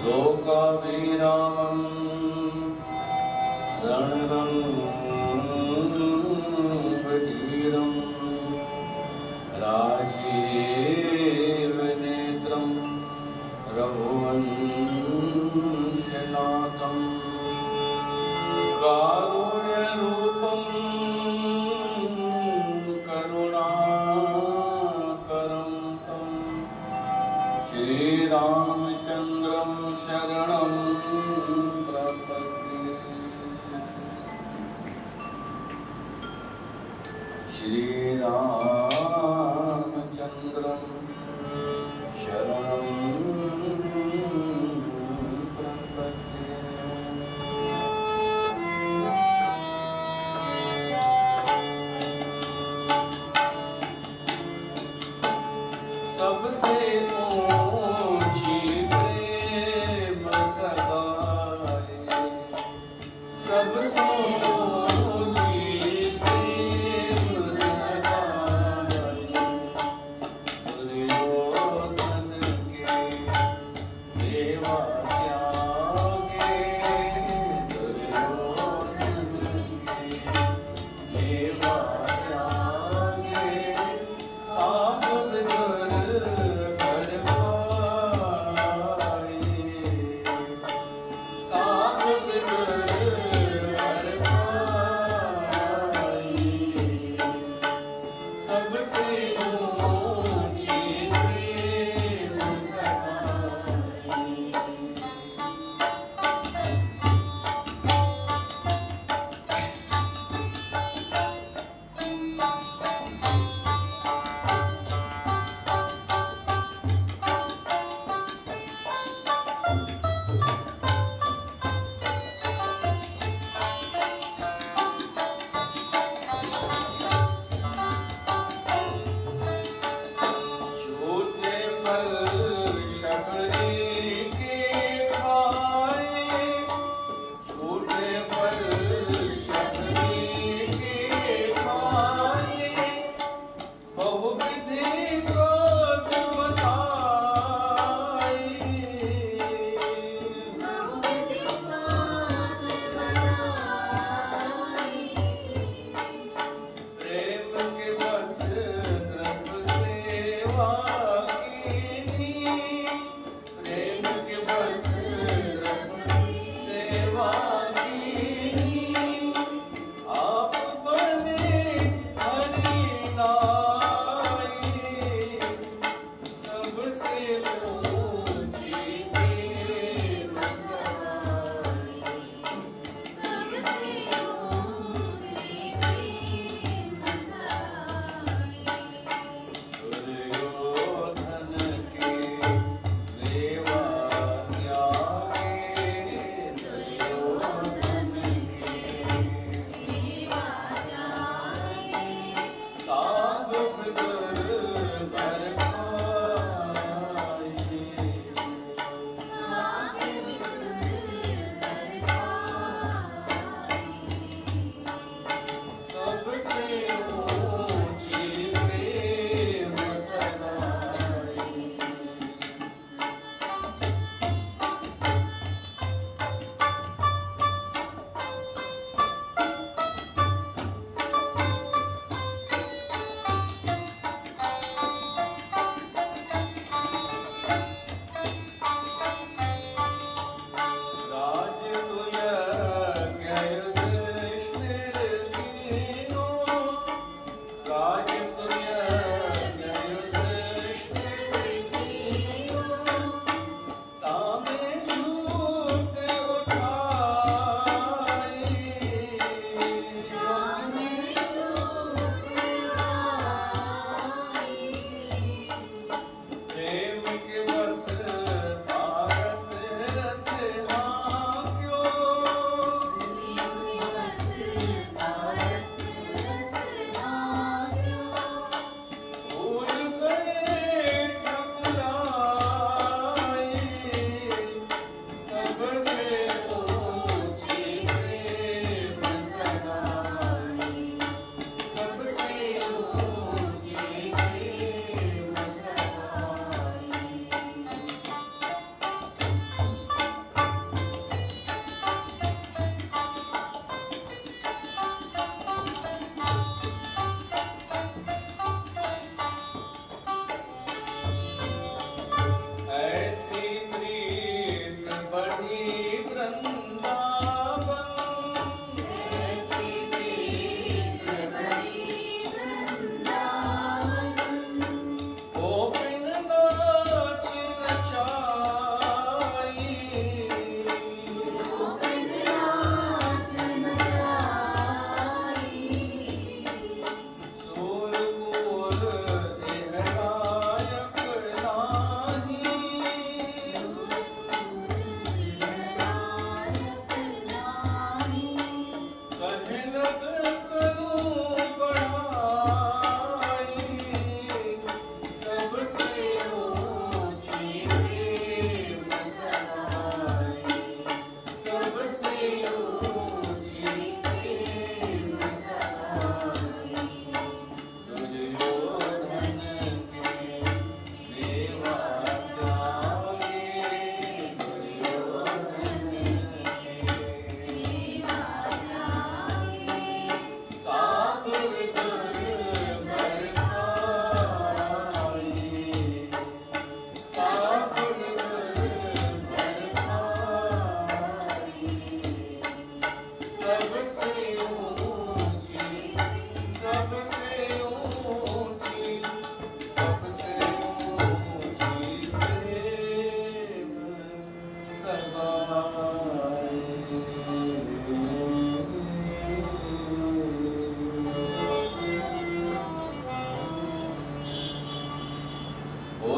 लोकाभिरामं रणरङ्गधीरं राजीवनेत्रं रघुवंशनाथं कारुण्यरूपं करुणाकरं तं श्रीरामचन्द्रं शरणं प्रपद्ये। श्रीरामचन्द्रं शरणं प्रपद्ये। सबसे ऊंची प्रेम सगाई, सबसे ऊंची प्रेम सगाई, दुर्योधन के देवा त्यागे, दुर्योधन के देवा त्यागे, साब साब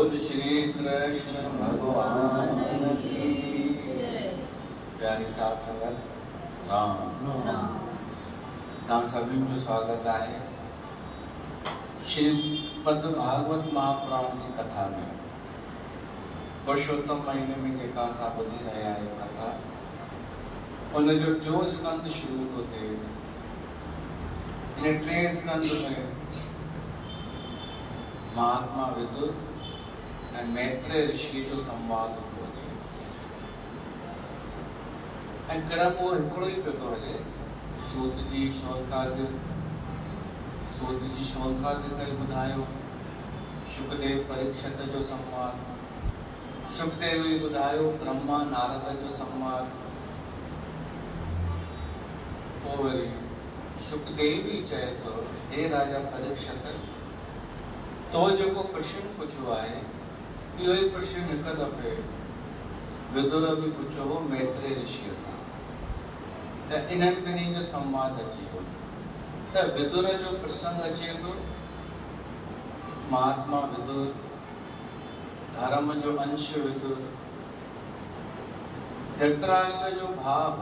बोल श्री कृष्ण भगवान की जय। प्यारी साथ संगत राम ना सभी को स्वागत है श्रीमद् भागवत महापुराण की कथा में। पुरुषोत्तम महीने में के कासा बुद्धि रहा है कथा उन जो स्कंद शुरू होते इन टे स्कंद में महात्मा विदुर और मैत्रेय ऋषि जो संवाद थो अचे क्रम वो हिकिड़ो ही पियो थो हले। सूत जी शौनकादिक ॿुधायो, शुकदेव परीक्षित जो संवाद, शुकदेव ही ॿुधायो ब्रह्मा नारद जो संवाद। पोइ वरी शुकदेव ही चए थो हे राजा परीक्षित तो जेको प्रश्न पुछो आहे इहो ही प्रश्न हिक दफ़े विदुर भी पुछो हो मैत्रेय ऋषि खां त इन्हनि ॿिन्हिनि जो संवाद अची वियो त विदुर जो प्रसंग अचे थो। महात्मा विदुर, धर्म जो अंश विदुर, धृतराष्ट्र जो भाउ,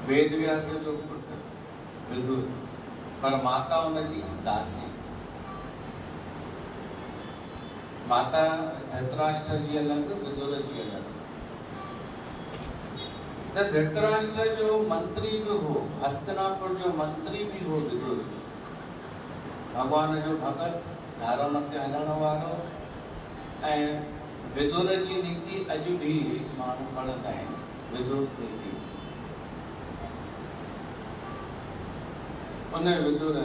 वेद व्यास जो पुट विदुर पर माता उनजी दासी। माता धृतराष्ट्र जी अलग, विदुर जी अलग। तो धृतराष्ट्र जो मंत्री भी हो, हस्तिनापुर जो मंत्री भी हो विदुर, भगवान जो भगत, धर्म ते हलण वारो ऐं विदुर जी नीति अॼु भी माण्हू पढ़ंदा आहिनि विदुर नीति। उन विदुर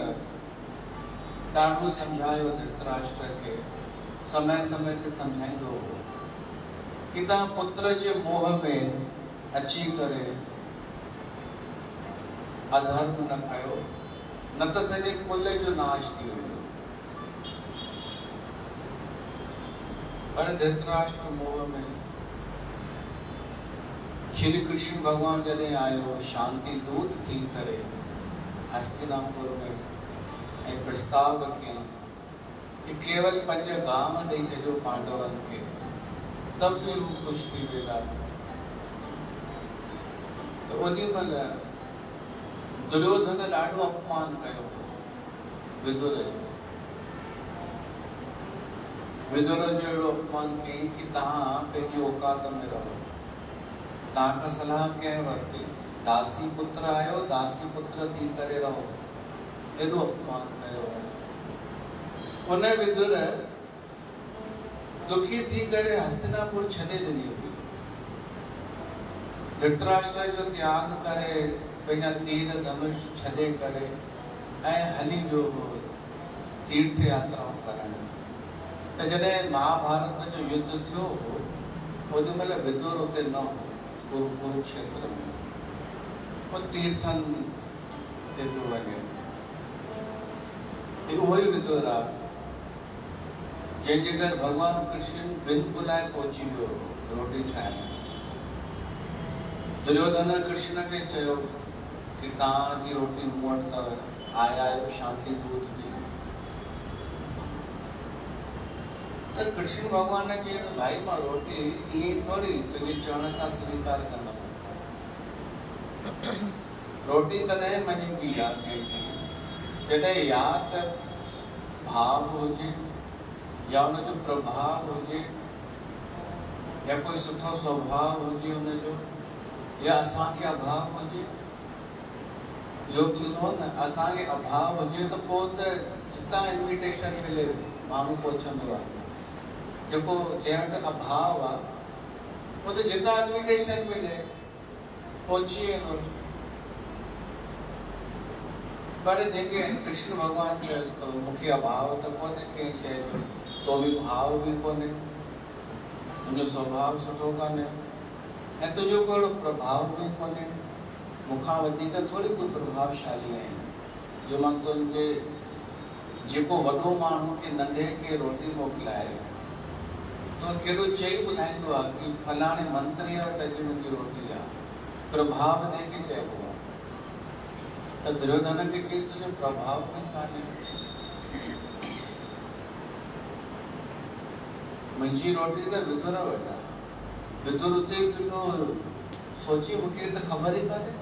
ॾाढो समझायो धृतराष्ट्र के, समय समय ते समझाइंदो हो कि तव्हां पुत्र जे मोह में अची करे अधर्म न कयो, न त सॼे कुल जो नाश थी वेंदो। पर धृतराष्ट्र मोह में श्री कृष्ण भगवान जॾहिं आयो शांति दूत थी करे हस्तिनापुर में ऐं प्रस्ताव रखियईं कि केवल 5 गांव ॾेई छॾियो पांडवनि खे तब भी हू ख़ुशि थी वेंदा। त ओॾी महिल दुर्योधन ॾाढो अपमान कयो विदुर जो। विदुर जो अहिड़ो अपमान कयईं कि तव्हां पंहिंजी औकात में रहो, तव्हां खां सलाह कंहिं वरिती, दासी पुत्र आयो, दासी पुत्र थी करे रहो, एॾो अपमान कयो। उन विदुर दुखी थी करे हस्तिनापुर छॾे ॾिनी हुई। धृतराष्ट्र जो त्याग करे पंहिंजा तीर धनुष छॾे करे ऐं हली वियो हो तीर्थ यात्राऊं करण। त जॾहिं महाभारत जो युद्ध थियो हो ओॾी महिल विदुर उते न हो कुरुक्षेत्र में, वो तीर्थनि ते पियो वञे। उहो ही विदुर आहे जंहिंजे घर भगवान कृष्ण बिन बुलाए पहुची वियो रोटी खाइण। दुर्योधन कृष्ण खे चयो कि तव्हांजी रोटी मूं वटि अथव, आया आहियो शांति दूत थी। त कृष्ण भगवान ने चयो भाई मां रोटी ईअं थोरी तुंहिंजे चवण सां स्वीकार कंदमि। रोटी तॾहिं मञिबी आहे कंहिंजी जॾहिं या त भाव हुजे या उनजो प्रभाव हुजे या कोई सुठो स्वभाव हुजे उनजो, या असांखे अभाव हुजे। इहो थींदो न, असांखे अभाव हुजे त पोइ त जितां इन्विटेशन मिले माण्हू पहुचंदो आहे। जेको जंहिं वटि अभाव आहे उहो त जितां इन्विटेशन मिले पहुची वेंदो। पर जंहिंखे कृष्ण भगवान चयोसि तो मूंखे अभाव त कोन्हे कंहिं शइ जो, तो बि भाव भी कोन्हे, तुंहिंजो स्वभाव सुठो कान्हे ऐं तुंहिंजो को अहिड़ो प्रभाव भी कोन्हे, मूंखां वधीक थोरी तूं प्रभावशाली आहीं जो मां तुंहिंजे जेको वॾो माण्हू खे नंढे खे रोटी मोकिलाए तो केॾो चई ॿुधाईंदो आहे कि फलाणे मंत्रीअ वटि अॼु मुंहिंजी रोटी आहे, प्रभाव ॾेखे चइबो आहे। त दुर्योधन खे चयसि तुंहिंजो प्रभाव बि कान्हे। मुंहिंजी रोटी त विदुर वेठा, विदुर उते बीठो सोची मूंखे त ख़बर ई कान्हे।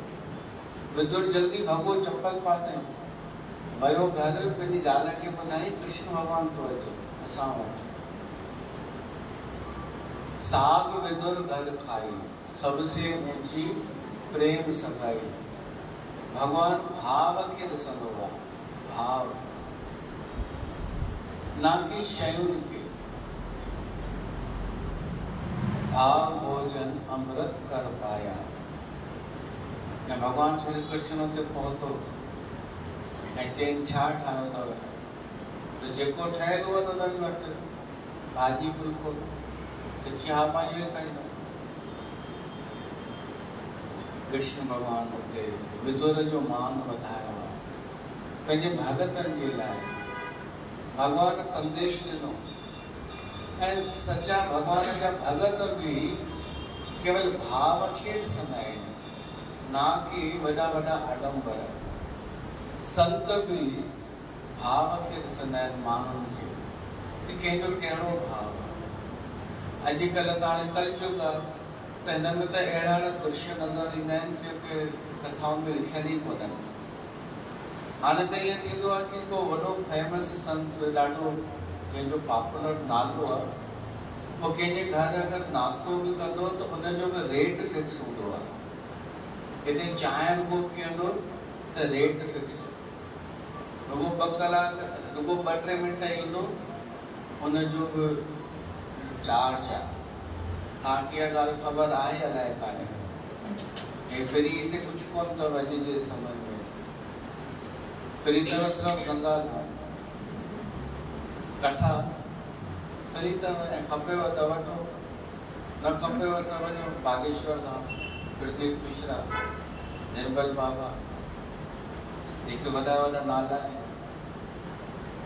विदुर जल्दी भॻो चप्पल पातई, वियो घर, पंहिंजी ज़ाल खे ॿुधाई कृष्ण भॻवान थो अचे असां वटि। साग विदुर घर खाई, सबसे ऊंची प्रेम सगाई। भगवान भाव खे ॾिसंदो आहे, भाव ना कि शयुनि खे। भाव भोजन अमृत कर पाया। ऐं भगवान श्री कृष्ण उते पहुतो ऐं चयईं छा ठाहियो अथव? त जेको ठहियल हुओ उन्हनि वटि भाॼी फुल्को, त चाह मां इहो ई खाईंदो। कृष्ण भगवान उते विदुर जो मान वधायो आहे पंहिंजे भगतनि जे लाइ। भगवान संदेश ॾिनो ऐं सच्चा भगवान जा भगत बि केवल भाव खे ॾिसंदा आहिनि, ना कि वॾा वॾा आडंबर। संत बि भाव खे ॾिसंदा आहिनि माण्हुनि जे, कि कंहिंजो कहिड़ो भाव आहे। अॼुकल्ह त हाणे कलयुग आहे, त हिन में त अहिड़ा दृश्य नज़र ईंदा आहिनि जेके कथाउनि में लिखियल ई कोन्हनि। हाणे त ईअं थींदो आहे कि को वॾो फेमस संत, ॾाढो जंहिंजो पॉपुलर नालो आहे, वो कंहिंजे घर अगरि नाश्तो बि कंदो त उनजो बि रेट फिक्स हूंदो आहे। किथे चांहि रुगो पीअंदो त रेट फिक्स, रुगो 2 कलाक, रुगो 2-3 मिंट ईंदो, उनजो बि चार्ज आहे। तव्हांखे इहा ॻाल्हि ख़बर आहे अलाए कान्हे। ऐं फ्री हिते कुझु कोन अथव अॼु जे समय में। फ्री अथव सिर्फ़ु गंगाधाम, कथा फ्री अथव, ऐं खपेव त वठो, न खपेव त वञो बागेश्वर धाम, प्रदीप मिश्रा, निर्मल बाबा, जेके वॾा वॾा नाला आहिनि,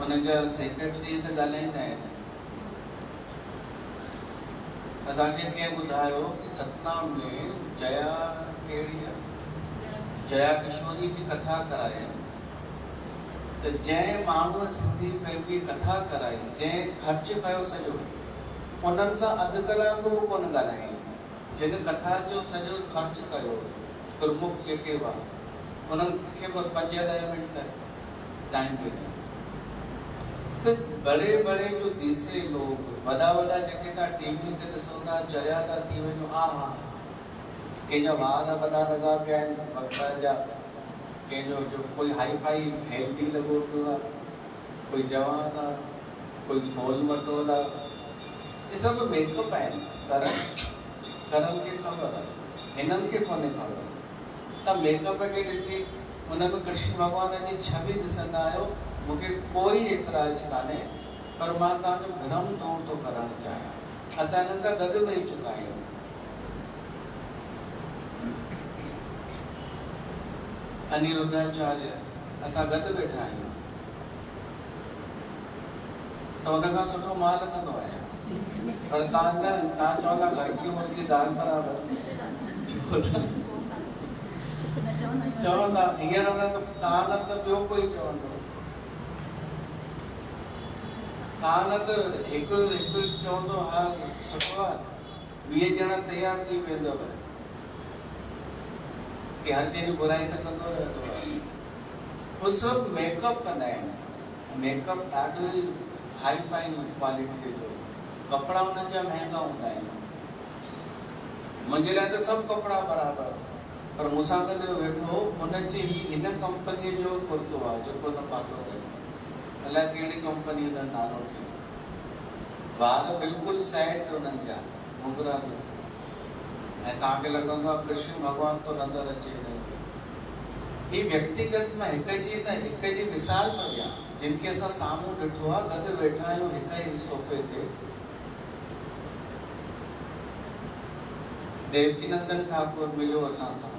उन्हनि जा सेक्रेटरी त ॻाल्हाईंदा आहिनि। असांखे कंहिं ॿुधायो कि सतनाम में जया कहिड़ी आहे, जया किशोरी जी कथा कराए, त जंहिं माण्हूअ सिंधी फिल्म जी कथा कराई, जंहिं ख़र्च कयो सॼो, उन्हनि सां अधु कलाक बि कोन ॻाल्हाई। जिन कथा जो सॼो ख़र्च कयो, प्रमुख जेके हुआ, उन्हनि खे बसि 5-10 मिंट टाइम ॾिनो। तो बड़े बड़े जो देसी लोग, वॾा वॾा जेके तव्हां टीवी ते ॾिसो था, चरिया था थी वञो, हा कंहिंजा वार वॾा लॻा पिया आहिनि वक़्त जा, कंहिंजो जो कोई हाई फाई हेल्दी लॻो पियो आहे, कोई जवान आहे, कोई गोल मटोल आहे। ये सभु मेकअप आहिनि। करण खे ख़बर आहे, हिननि खे कोन्हे ख़बर। तव्हां मेकअप खे ॾिसी उन में कृष्ण भॻवान जी छवि ॾिसंदा आहियो, मूंखे कोई एतिराज़ कान्हे, पर मां तव्हांजो भ्रम दूर थो करणु चाहियां। असां हिननि सां गॾु वेही चुका आहियूं। अनिरुद्धाचार्य असां गॾु वेठा आहियूं, त हुन खां सुठो मां लॻंदो आहियां। पर तव्हां चवंदा घर की मुर्गी दाल बराबरि, चवंदा हींअर न त तव्हां न त ॿियो कोई चवंदो, तव्हां न त हिकु चवंदो हा सुठो आहे, 20 ॼणा तयार थी वेंदव कि हर कंहिंजी बुराई त कंदो रहंदो आहे। उहो सिर्फ़ु मेकअप कंदा आहिनि। मेकअप ॾाढो ई हाई फाई क्वालिटीअ जो, कपिड़ा उन्हनि जा महांगा हूंदा आहिनि। मुंहिंजे लाइ त सभु कपिड़ा बराबरि, पर मूंसां गॾु वेठो उन जे हिन कंपनीअ जो कुर्तो आहे जेको न पातो अथई, अलाए कहिड़ी कंपनी जो नालो थियो। वार बिल्कुलु सेट उन्हनि जा, मुगरा जो, ऐं तव्हांखे लॻंदो आहे कृष्ण भॻवान तो नज़र अचे हिननि खे। ही व्यक्तिगत मां हिक जी मिसाल थो ॾियां, जिन खे असां साम्हूं ॾिठो आहे, गॾु वेठा आहियूं हिक ई सोफ़े ते। देवकीनंदन ठाकुर मिलियो असां सां,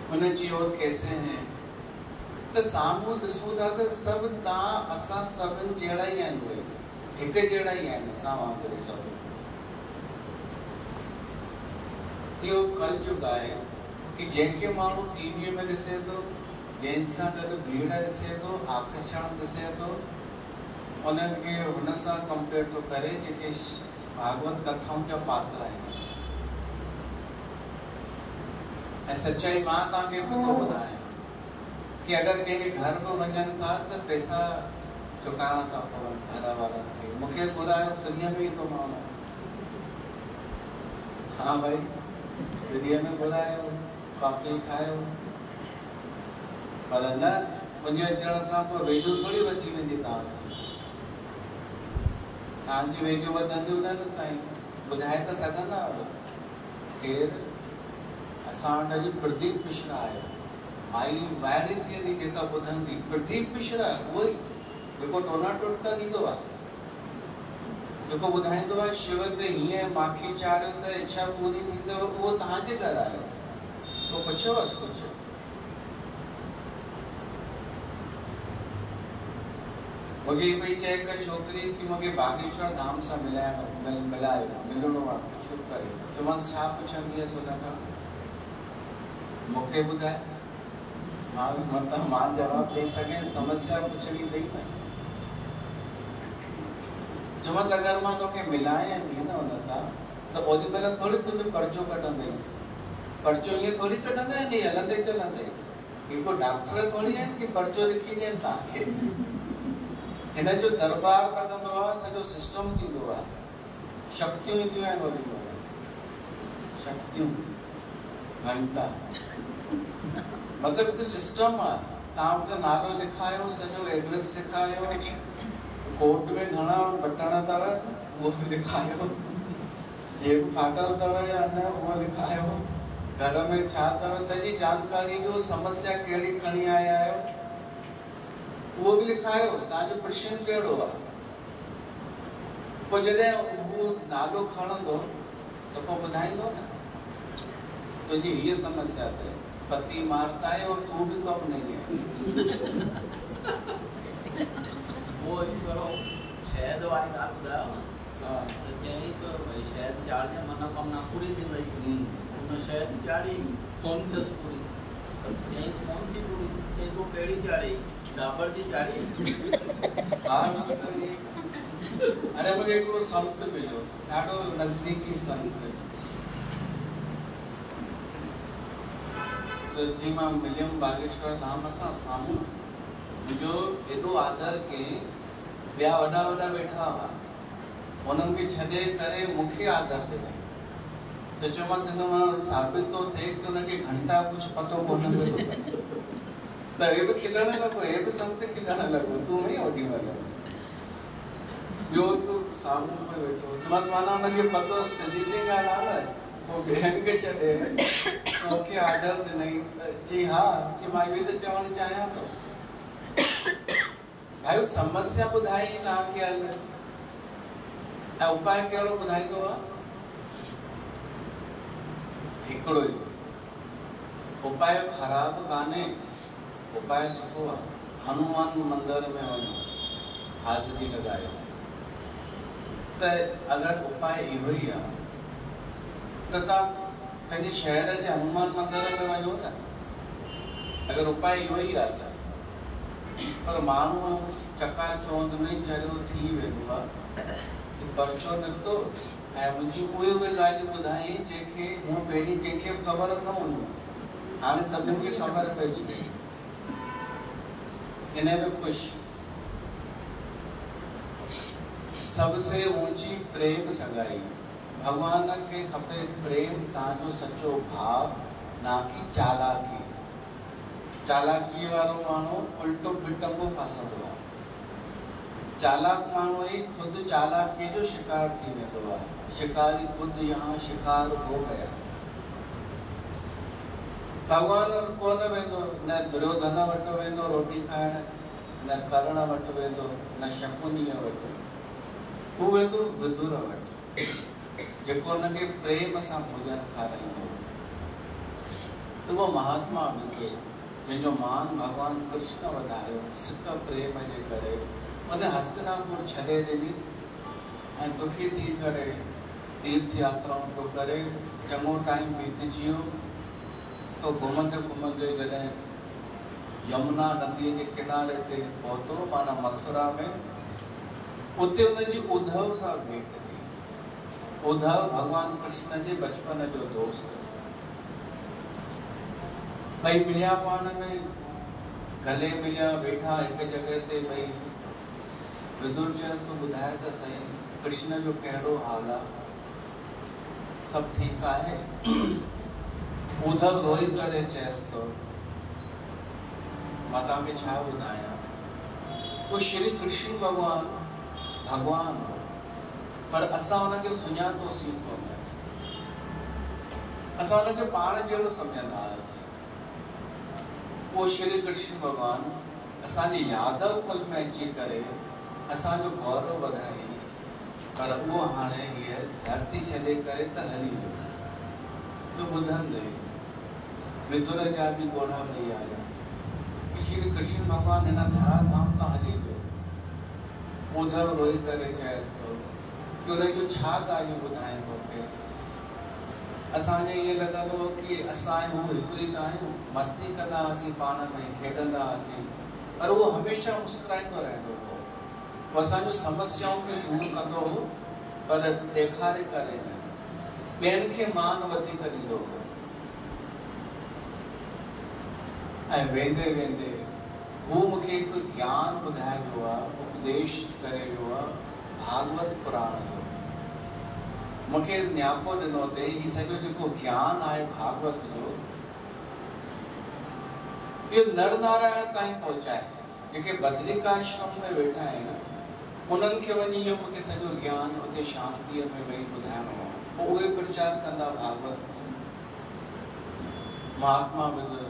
हुन चयो कैसे हैं, त साम्हूं ॾिसूं था त सभु तव्हां असां सभिनि जहिड़ा ई आहिनि, उहे हिकु जहिड़ा ई आहिनि असां वांगुरु सभु। इहो कलयुग आहे कि जंहिंखे माण्हू टीवीअ में ॾिसे थो, जंहिं सां गॾु भीड़ ॾिसे थो, आकर्षण ॾिसे थो, उनखे हुन सां कंपेयर थो करे जेके भागवत कथाउनि जा पात्र आहिनि। ऐं सच्चाई मां तव्हांखे थो ॿुधायां कि अगरि कंहिंजे घर बि वञनि था त पैसा चुकाइणा था पवनि घर वारनि खे। मूंखे ॿुधायो फ्रीअ में ई थो माण्हू, हाँ भाई फ्रीअ में घुरायो, कॉफी ठाहियो, पर न मुंहिंजे अचण सां कोई वैल्यू थोड़ी वधी वेंदी तव्हांजी। तव्हांजी वैल्यू वधंदियूं न साईं। ॿुधाए त सघंदा आहियो केरु? असां वटि अॼु प्रदीप मिश्रा आयो, माई वाइड़ी थी वेंदी जेका ॿुधंदी। प्रदीप मिश्रा उहो ई जेको टोना टोटका ॾींदो आहे, जेको ॿुधाईंदो आहे शिव ते हीअं माखी चाढ़ियो त इच्छा पूरी थींदव, उहो तव्हांजे घर आयो। तो पुछोसि कुझु? मूंखे पई चए हिकु छोकिरी की मूंखे बागेश्वर धाम सां मिलायो, मिलणो आहे कुझु करे। चयोमांसि छा पुछंदी हुअसि हुन खां? मूंखे ॿुधाए। मां जवाबु ॾेई सघां, समस्या पुछणी अथई न। चयोमांसि अगरि मां तोखे मिलायां बि न हुन सां त ओॾी महिल थोरी तुंहिंजो पर्चो कढंदे। पर्चो ईअं थोरी कढंदा आहिनि हलंदे चलंदे। ही को डॉक्टर थोरी आहिनि कि पर्चो लिखी ॾियनि तव्हांखे। हिन जो दरबार लॻंदो आहे, सॼो सिस्टम थींदो आहे। शक्तियूं ईंदियूं आहिनि ओॾी महिल, शक्तियूं घंटा मतिलबु हिकु सिस्टम आहे। तव्हां वटि नालो लिखायो, सॼो एड्रेस लिखायो, कोर्ट में घणा बटण अथव उहो बि लिखायो, जेब फाटल अथव या न उहो लिखायो, घर में छा अथव सॼी जानकारी ॾियो, समस्या कहिड़ी खणी आया आहियो उहो बि लिखायो, तव्हांजो प्रश्न कहिड़ो आहे। पोइ जॾहिं उहो नालो खणंदो त पोइ ॿुधाईंदो न तुंहिंजी हीअ समस्या अथई, पति मारता है और तू भी कम नहीं है। वो करो शहद वाली ॻाल्हि ॿुधायो न। हाँ त चईंसि भई शहद चाढ़िजे मनोकामना पूरी थी वई। हुन शहद चाढ़ी कोन थियसि पूरी, त चईंसि कोन थी पूरी, चई तूं कहिड़ी चाढ़ी? डाबर जी चाढ़ी। अरे मूंखे हिकिड़ो संत मिलियो, ॾाढो नज़दीकी संत। तो जी मां मिलियमि बागेश्वर धाम सां साम्हूं, मुंहिंजो एॾो आदर के ॿिया वॾा वॾा वेठा हुआ, उन्हनि खे छॾे करे मूंखे आदर ॾिनई। त चयोमांसि हिन मां साबित थो थिए कि हुनखे घंटा कुझु पतो कोन पियो पए। त हे बि खिलण लॻो, हे बि संत खिलण लॻो, तूं ई ओॾी महिल। ॿियो हिकु साम्हूं पियो वेठो, चयोमांसि माना हुनखे पतो सिधी सी ॻाल्हि आहे न, पोइ ॿियनि खे छॾे तोखे आदर ॾिनई। त चई हा, चई मां इहो ई त चवणु चाहियां थो। भाई समस्या ॿुधाई तव्हांखे हल, ऐं उपाय कहिड़ो ॿुधाईंदो आहे? हिकिड़ो ई उपाय ख़राबु कान्हे, उपाय सुठो आहे। हनुमान मंदिर में वञो, हाज़िरी लॻायो। त अगरि उपाय इहो ई आहे त तव्हां पंहिंजे शहर जे हनुमान मंदिर में वञो न, अगरि उपाय इहो ई आहे त। पर माण्हू चकाचौंध में जरियो थी वेंदो आहे कि पर्चो निकितो ऐं मुंहिंजी उहे ॻाल्हियूं ॿुधाई जंहिंखे हूअं पहिरीं कंहिंखे बि ख़बर न हुयूं, हाणे सभिनी खे ख़बर पइजी वई। इन में ख़ुश सबसे ऊंची प्रेम सगाई। भगवान खे खपे प्रेम, तव्हांजो सचो भाव, ना कि चालाकी। चालाकी वारो माण्हू उल्टो बिटंबो फासंदो आहे। चालाक माण्हू ही खुद चालाकी जो शिकार थी वेंदो आहे। शिकारी खुद यहाँ शिकार हो गया। भगवान कोन वेंदो, न दुर्योधन वटि वेंदो रोटी खाइण, न कर्ण वटि वेंदो, न शकुनीअ वटि, हू वेंदो विदुर वटि, जेको हुनखे प्रेम सां भोजन खाराईंदो। त उहो महात्मा बि जंहिंजो मान भगवान कृष्ण वधायो सिक प्रेम जे करे, उन हस्तिनापुर छॾे ॾिनी ऐं दुखी थी करे तीर्थ यात्राऊं पियो करे। चङो टाइम बीतजी वियो, तो घुमंदे घुमंदे जॾहिं यमुना नदीअ जे किनारे ते पहुतो, माना मथुरा में, उते उनजी उद्धव सां भेंट थी। उद्धव भगवान कृष्ण जे बचपन जो दोस्त, ॿई मिलिया पाण में, गले मिलिया, वेठा हिकु जॻह ते ॿई। विदुर चयसि तो ॿुधाए त सही कृष्ण जो कहिड़ो हाल आहे, सभु ठीकु आहे? उद्धव रोई करे चयसि तो मां तव्हांखे छा ॿुधायां, वो श्री कृष्ण भगवान हो, पर असां हुनखे सुञातोसीं कोन, असां हुनखे पाण जहिड़ो सम्झंदा हुआसीं। वो श्री कृष्ण भगवान असांजे यादव कुल में अची करे असांजो गौरव वधाई, पर उहो हाणे हीअ धरती छॾे करे त हली वियो। जो ॿुधंदे विदुर जा बि ॻोढ़ा भई आया कि श्री कृष्ण भगवान हिन धरा धाम तां हली वियो। उद्धव रोई करे चयसि तो कि उनजो छा ॻाल्हियूं ॿुधाए तोखे, असांखे ईअं लॻंदो हो कि असां हू हिकु ई त आहियूं, मस्ती कंदा हुआसीं पाण में, खेॾंदा हुआसीं, पर उहो हमेशह मुस्कुराईंदो रहंदो हो। वो असांजूं समस्याऊं खे दूर कंदो हो, पर ॾेखारे करे न, ॿियनि खे मान वधीक ॾींदो हो। ऐं वेंदे वेंदे हू मूंखे हिकु ज्ञान ॿुधाए वियो आहे, उपदेश करे वियो आहे भागवत पुराण जो। मूंखे न्यापो ॾिनो ते ही सॼो जेको ज्ञान आहे भागवत जो, इहो नर नारायण ताईं पहुचाए, जेके बद्रिकाश्रम में वेठा आहिनि उन्हनि खे वञी इहो मूंखे सॼो ज्ञान उते शांतीअ में वेही ॿुधाइणो आहे। पोइ उहे प्रचार कंदा भागवत जो। महात्मा विदुर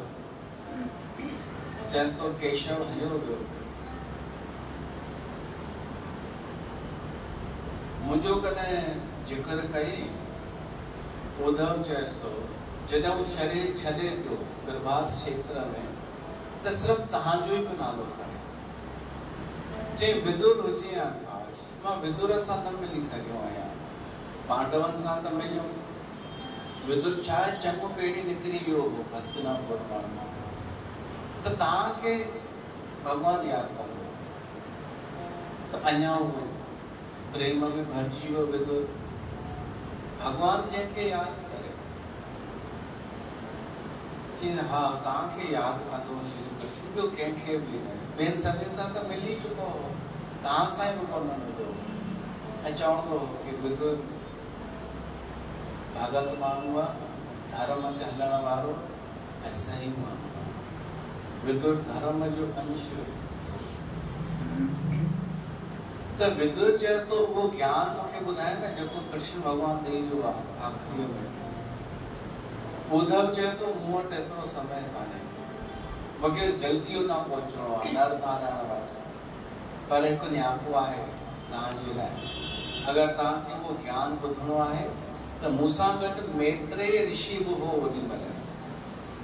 चयसि तो केशव हलियो वियो, मुंहिंजो कॾहिं जिक्र कई? उद्धव चयसि तो जॾहिं हू शरीर छॾे पियो गर्भास क्षेत्र में त सिर्फ़ु तव्हांजो ई बि नालो खणे। चई विदुर हुजे या काश, मां विदुर सां न मिली सघियो आहियां, पांडवनि सां त मिलियुमि, विदुर छा आहे चङो पहिरीं निकिरी वियो हो हस्तिनापुर मां, त तव्हांखे भॻवानु यादि कंदो आहे। त अञा उहो प्रेम में भरिजी वियो विदुर। भगवान जंहिंखे यादि करे, चई हा तव्हांखे यादि कंदो श्री कृष्ण, ॿियो कंहिंखे बि न, ॿियनि सभिनी सां त मिली चुको हो, तव्हां सां ई बि कोन मिलियो। ऐं चवंदो कि विदुर भगत माण्हू आहे, धर्म ते हलण वारो ऐं सही माण्हू आहे। विदुर धर्म जो अंश। त विदुर चयसि तो उहो ज्ञान मूंखे ॿुधाए न जेको कृष्ण भगवान ॾेई वियो आहे आख़िरीअ में। उद्धव चए तो मूं वटि एतिरो समय कान्हे, मूंखे जल्दी उतां पहुचणो आहे नर नारायण वटि, पर हिकु न्यापो आहे तव्हांजे लाइ, अगरि तव्हांखे उहो ज्ञान ॿुधणो आहे त मूंसां गॾु मैत्रेय ऋषि बि हो ओॾी महिल,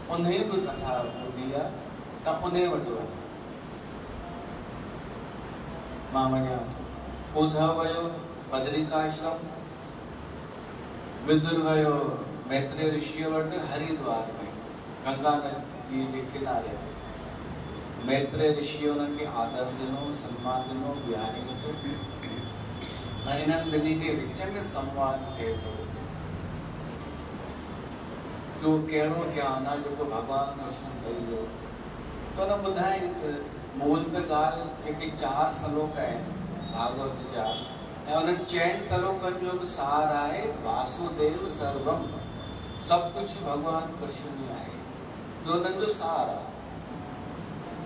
उन बि कथा ॿुधी आहे, त उन वटि वञो। मां वञां थो। उद्धव वयो बद्रिकाश्रम, विदुर वयो मैत्रेय ऋषिअ वटि हरिद्वार में गंगा नदी जे किनारे ते। मैत्रेय ऋषि उनखे आदर ॾिनो, सम्मान ॾिनो, विहारियसि। ऐं हिननि ॿिन्ही जे विच में संवाद थिए थो कि उहो कहिड़ो ज्ञान आहे जेको भॻवानु कृष्ण ॾेई वियो। त हुन ॿुधाईंसि मूल त ॻाल्हि जेके 4 श्लोक आहिनि भागवत जा, ऐं उन्हनि 4 श्लोकनि जो बि सार आहे वासुदेव सर्वम, सभु कुझु भॻवानु कृष्ण में आहे, जो उन्हनि जो सार आहे,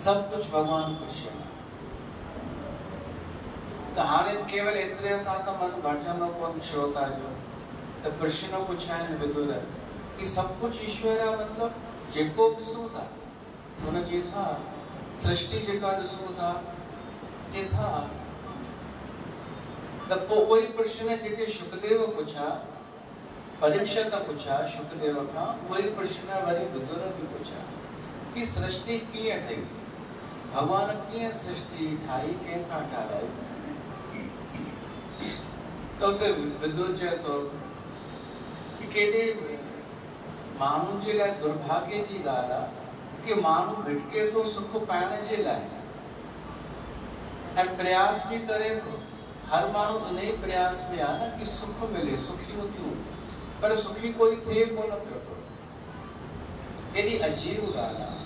सभु कुझु भॻवानु कृष्ण आहे। त हाणे केवल एतिरे सां त मन भरिजंदो कोन श्रोता जो, त प्रश्न पुछाइनि विदुर कि सभु कुझु ईश्वर आहे, मतिलबु जेको ॾिसूं था हुन चीज़ हा, सृष्टि जेका ॾिसूं था चीज़ हा। त पोइ उहे प्रश्न जेके शुकदेव पुछा, परीक्षित पुछा शुकदेव खां, उहे प्रश्न वरी विदुर बि पुछा कि सृष्टि कीअं ठही, भॻवान कीअं सृष्टि ठाही, कंहिंखां ठाराई। त उते विदुर चए थो कि केॾे माण्हुनि जे लाइ दुर्भाग्य जी ॻाल्हि आहे कि माण्हू भिटके थो सुख पाइण जे लाइ ऐं प्रयास बि करे थो, हर माण्हू इन ई प्रयास में आहे न कि सुख मिले, सुखियूं थियूं, पर सुखी कोई थिए कोन पियो थो। एॾी अजीब ॻाल्हि आहे।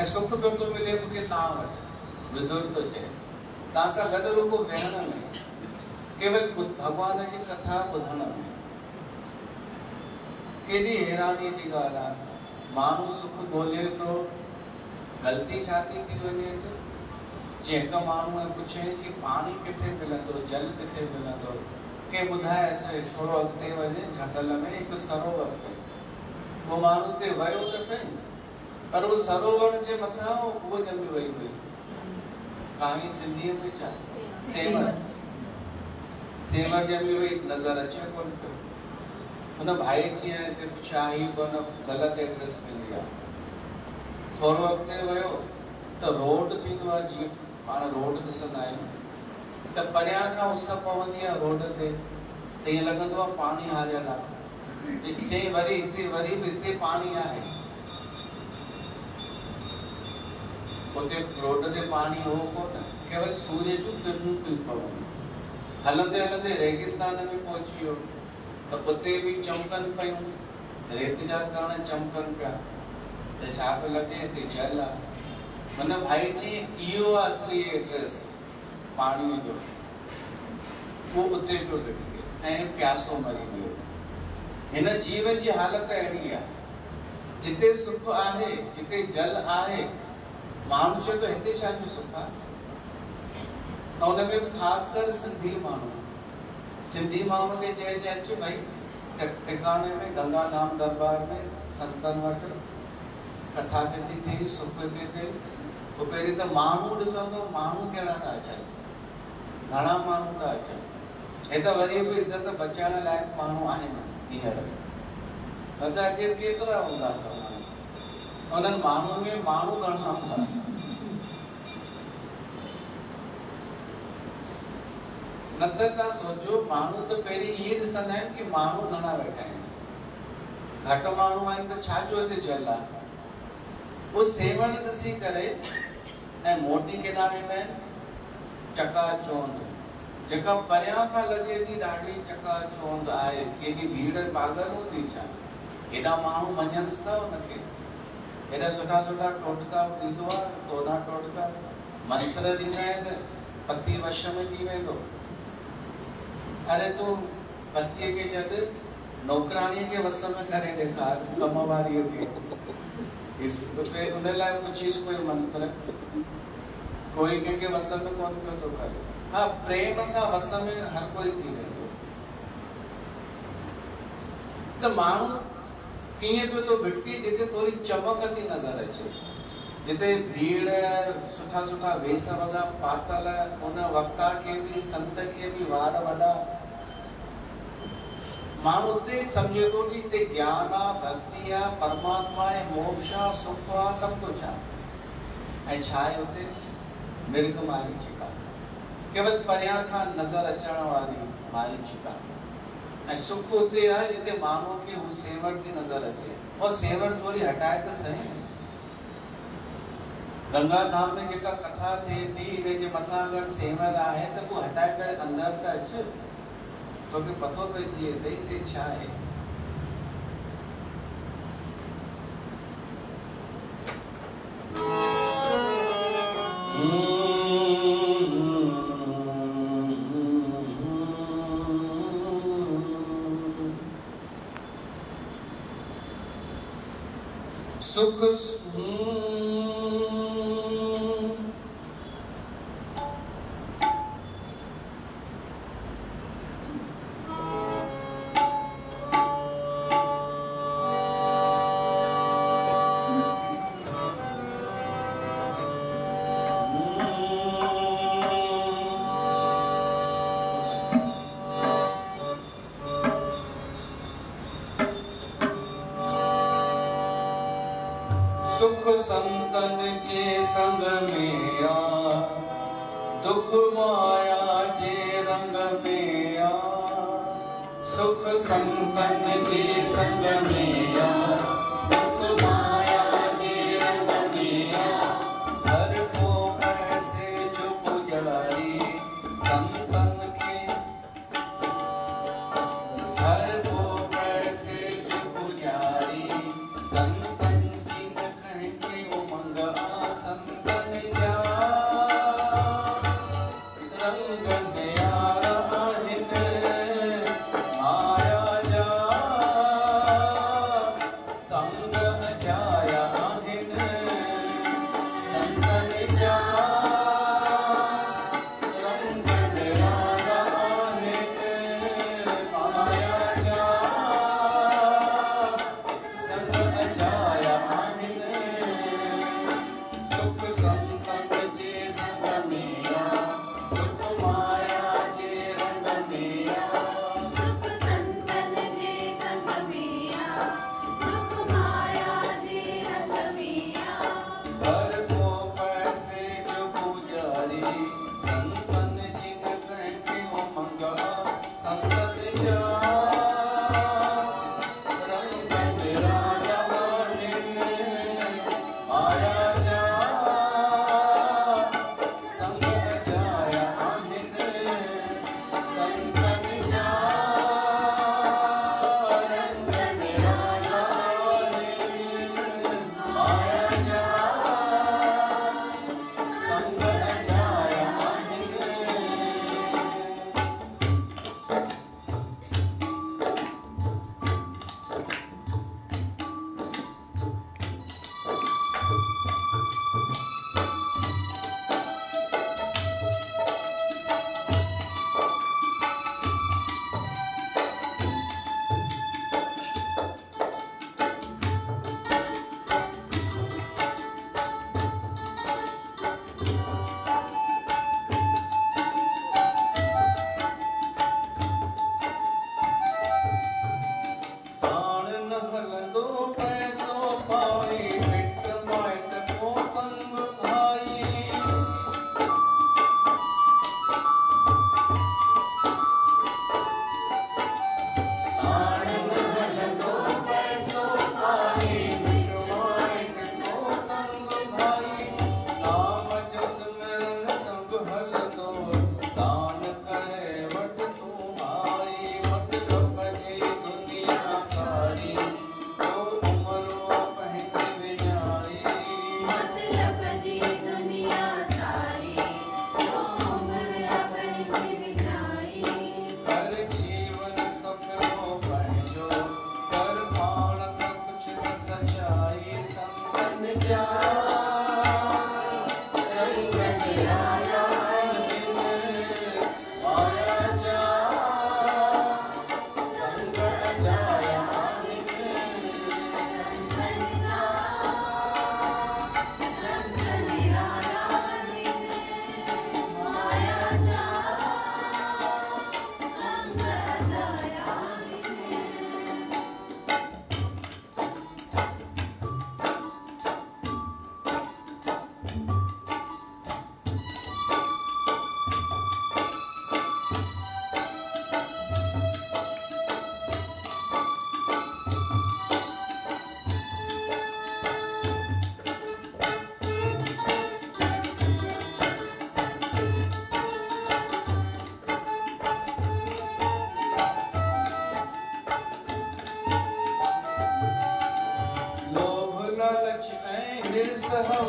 ऐं सुख पियो थो मिले मूंखे तव्हां वटि, विदुर थो चए, तव्हां सां गॾु रुॻो वेहण में, केवल भॻवान जी कथा ॿुधण में। केॾी हैरानी जी ॻाल्हि आहे। माण्हू सुख ॻोल्हे थो, ग़लती छा थी वञेसि? जीअं हिकु माण्हू पुछे कि पाणी किथे मिलंदो, जल किथे मिलंदो, के ॿुधाएसि थोरो अॻिते वञे झटल में हिकु सरोवर ते। वो माण्हू ते वियो त सही, पर उहो सरोवर जे मथां उहो ॼमी वई हुई, कहाणी सिंधीअ में छा, सेंवर। सेंवर ॼमी वई, नज़र अचे कोन पियो। हुन भाई जीअं हिते पुछिया ही कोन, ग़लति एड्रेस मिली आहे। थोरो अॻिते वियो त रोड थींदो आहे, जीअं पाण रोड ॾिसंदा आहियूं त परियां खां उस पवंदी आहे रोड ते, त ईअं लॻंदो आहे पाणी हारियल आहे। चई वरी बि हिते पाणी आहे। उते रोड ते पाणी हो कोन, केवल सूर्य जूं किरणूं पियूं पवनि। हलंदे हलंदे रेगिस्तान में पहुची वियो त उते बि चमकनि पियूं, रेत जा कण चमकनि पिया, त छा पियो लॻे हिते जल आहे। हुन भाई जी इहो आहे असली एड्रेस पाणीअ जो। उहो उते पियो भिटके ऐं प्यासो मरी वियो। हिन जीव जी हालत अहिड़ी आहे, जिते सुख आहे, जिते जल आहे, माण्हू चए थो हिते छा जो सुख आहे। ऐं हुन में बि ख़ासि कर सिंधी माण्हू खे चइजे अचे भाई टिकाणे में, गंगा धाम दरबार में संतनि वटि कथा पई थी, सुख थी थिए। पोइ पहिरीं त माण्हू ॾिसंदो, माण्हू कहिड़ा था अचनि, घणा माण्हू था अचनि। हे त वरी बि इज़त बचाइण लाइक़ु माण्हू आहिनि हींअर, न त अॻे केतिरा हूंदा हुआ। उन्हनि माण्हुनि में माण्हू घणा हूंदा। न त तव्हां सोचो, माण्हू त पहिरीं इहे ॾिसंदा आहिनि कि माण्हू घणा वेठा आहिनि। घटि माण्हू आहिनि त छा जो हिते जल आहे। उहो सेवण ॾिसी करे ऐं मोटी केॾा वेंदा आहिनि, चकाचौंध, जेका परियां खां लॻे थी ॾाढी चकाचौंध आहे। केॾी भीड़ पागल हूंदी छा, हेॾा माण्हू मञनि था हुनखे, हेॾा सुठा सुठा टोटका ॾींदो आहे, तोड़ा टोटका मंत्र ॾींदा आहिनि, पति वश में थी वेंदो। अरे तूं पतीअ खे छॾ, नौकराणीअ खे वस में करे ॾेखार, कम वारीअ खे। उन लाइ पुछीस कोई मंत्र, कोई कंहिंखे वस में कोन पियो थो करे। हाँ, प्रेम सां वस में हर कोई थी वेंदो। त माण्हू कीअं पियो थो भिटके, जिते थोरी चमक थी नज़र अचे, जिते भीड़, सुठा सुठा वेस वॻा पातल, उन वक्ता खे बि, संत खे बि वार वॾा। माण्हू उते सम्झे थो कि हिते ज्ञान आहे, भक्ति आहे, परमात्मा आहे, मोक्ष आहे, सुख आहे, सभु कुझु आहे। ऐं छा आहे उते? मिर्ग मारीचिका, केवल परियां खां नज़र अचण वारी मारीचिका। ऐं सुख उते आहे जिते माण्हू खे हू सेंवर थी नज़र अचे। और सेंवर थोरी हटाए त सही। गंगा धाम में जेका कथा थिए थी, इन जे मथां अगरि सेंवर आहे त तूं हटाए करे अंदरि त अच, तोखे पतो पइजी वेंदई हिते छा आहे। सुख सुख संतन जे संग में आ, दुख माया जे रंग में आ। सुख संतन जे संग में आ, दुख माया जे रंग में आ। हर को पैसे जो पुजारी, संतन के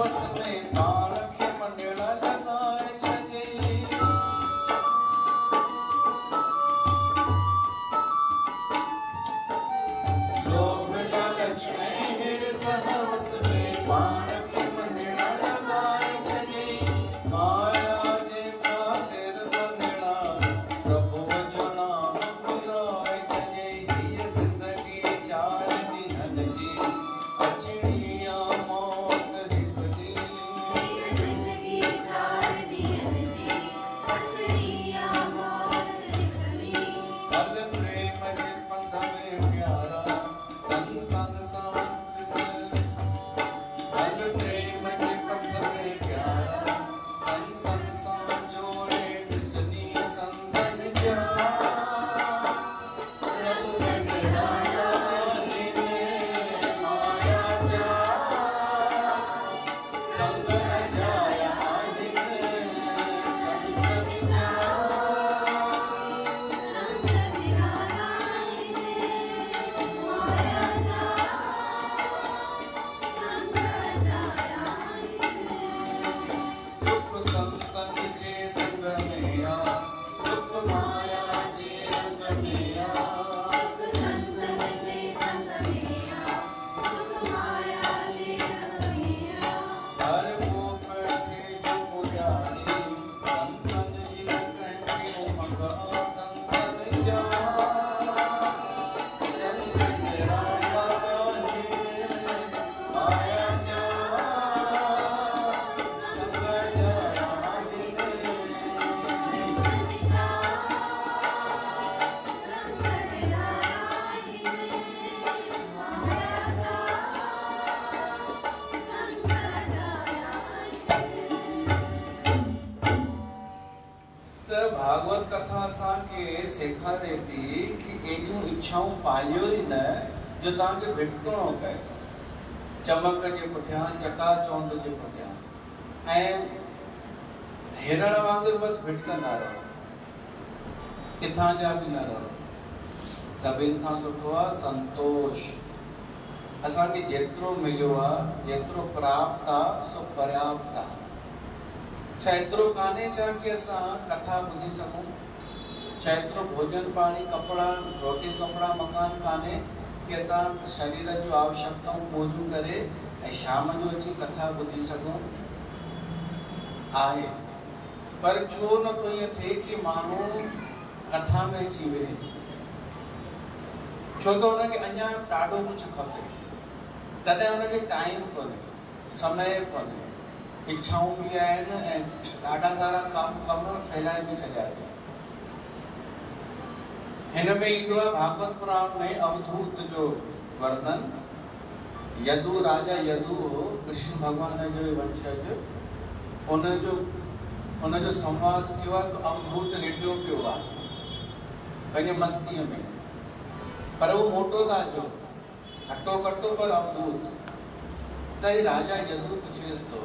वस में पाण खे मंडड़ा लगाए छजे लोभ लालच में हिरस हवस में पाण खे मंडड़ा लगाए छजे माया जे खातिर मंडड़ा प्रभु जो नाम भुलाए छजे हीअ ज़िंदगी 4 ॾींहंनि जी अचणी आ मौत हिक ॾींहुं हीअ ज़िंदगी 4 ॾींहंनि जी अचणी आ मौत हिक ॾींहुं हल प्रेम जे पंध में प्यारा संतन सां ॾिस हल प्रेम जे पंध में प्यारा संतन सां जोड़े ॾिसनी संतन जा रंग निराला आहिनि माया जा संग अजाया आहिनि संतन जा रंग निराला आहिनि माया जा संग अजाया आहिनि सुख संतन जे संग में आ दुख माया जे रंग में आ सुख संतन जे संग में आ दुख माया जे रंग में आ हर कोप से जो पुजारी संतन जी न कहते मगा संतन जा रंग निराला आहिनि माया जा संग अजाया आहिनि संतन जा संग निराला आहिनि माया जा संग अजाया आहिनि त भागवत कथा असांखे सेखारे थी कि एॾियूं इच्छाऊं पालियो ई न जो तव्हांखे भिटकणो पए चमक जे पुठियां चकाचौंध जे पुठियां ऐं हिरण वांगुरु बसि भिटकंदा रहो किथां जा बि न रहो सभिनि खां सुठो आहे संतोष असांखे जेतिरो मिलियो आहे जेतिरो प्राप्त आहे सो पर्याप्त आहे छा एतिरो कान्हे छा कि असां कथा ॿुधी सघूं छा एतिरो भोजन पाणी कपिड़ा रोटी कपिड़ा मकान कान्हे कि असां शरीर जूं आवश्यकताऊं पूरियूं करे ऐं शाम जो अची कथा ॿुधी सघूं आहे पर छो नथो ईअं थिए कि माण्हू कथा में अची वेहे छो त हुनखे अञा ॾाढो कुझु खपे तॾहिं हुनखे टाइम कोन्हे समय कोन्हे इच्छाऊं बि आहिनि ऐं ॾाढा सारा कम फैलाए बि छॾिया अथई हिन में ईंदो आहे भागवत पुराण में अवधूत जो वर्णन यदु राजा यदु हो कृष्ण भगवान जो वंशज उनजो संवाद थियो आहे अवधूत रिढियो पियो आहे पंहिंजे मस्तीअ में पर उहो मोटो ताजो हटो कटो पर अवधूत त ही राजा यदु पुछेसि थो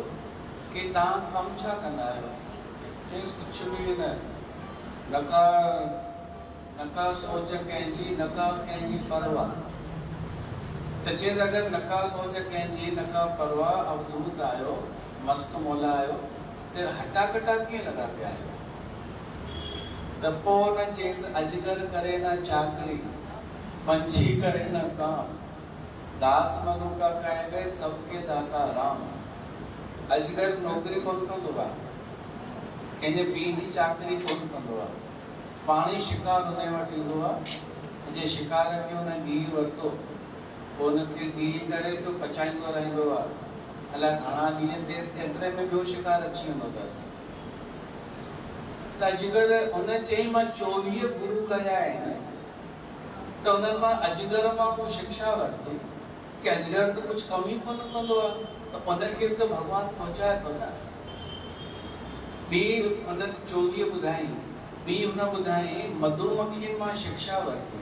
कि तव्हां कमु छा कंदा आहियो चयईंसि कुझु बि न का सोच कंहिंजी न का कंहिंजी परवाह त चयईंसि अगरि न का सोच कंहिंजी न का परवाह अवधूत आहियो मस्त मोला आहियो त हटा कटा कीअं लॻा पिया आहियो त पोइ हुन चयईंसि अजगर करे न चाकरी पंछी करे न काम दास मनु का कहे गए सबके दाता राम अजगर नौकरी कोन कंदो आहे कंहिंजे ॿी जी चाकरी कोन कंदो आहे पाण ई शिकार हुन वटि ईंदो आहे जे शिकार खे हुन ॾींहुं वरितो पोइ हुनखे ॾींहुं करे तो पचाईंदो रहंदो आहे अलाए घणा ॾींहं एतिरे में ॿियो शिकार अची वेंदो अथसि त अजगर हुन चयईं मां 24 गुरु कया आहिनि त हुननि मां अजगर मां को शिक्षा वरिती कि अजगर तो कुछ कम ही कोन कंदो आहे त उनखे त भगवान पहुचाए थो न ॿी हुन 24 ॿुधाई ॿी हुन ॿुधाई मधुमक्खियुनि मां शिक्षा वरिती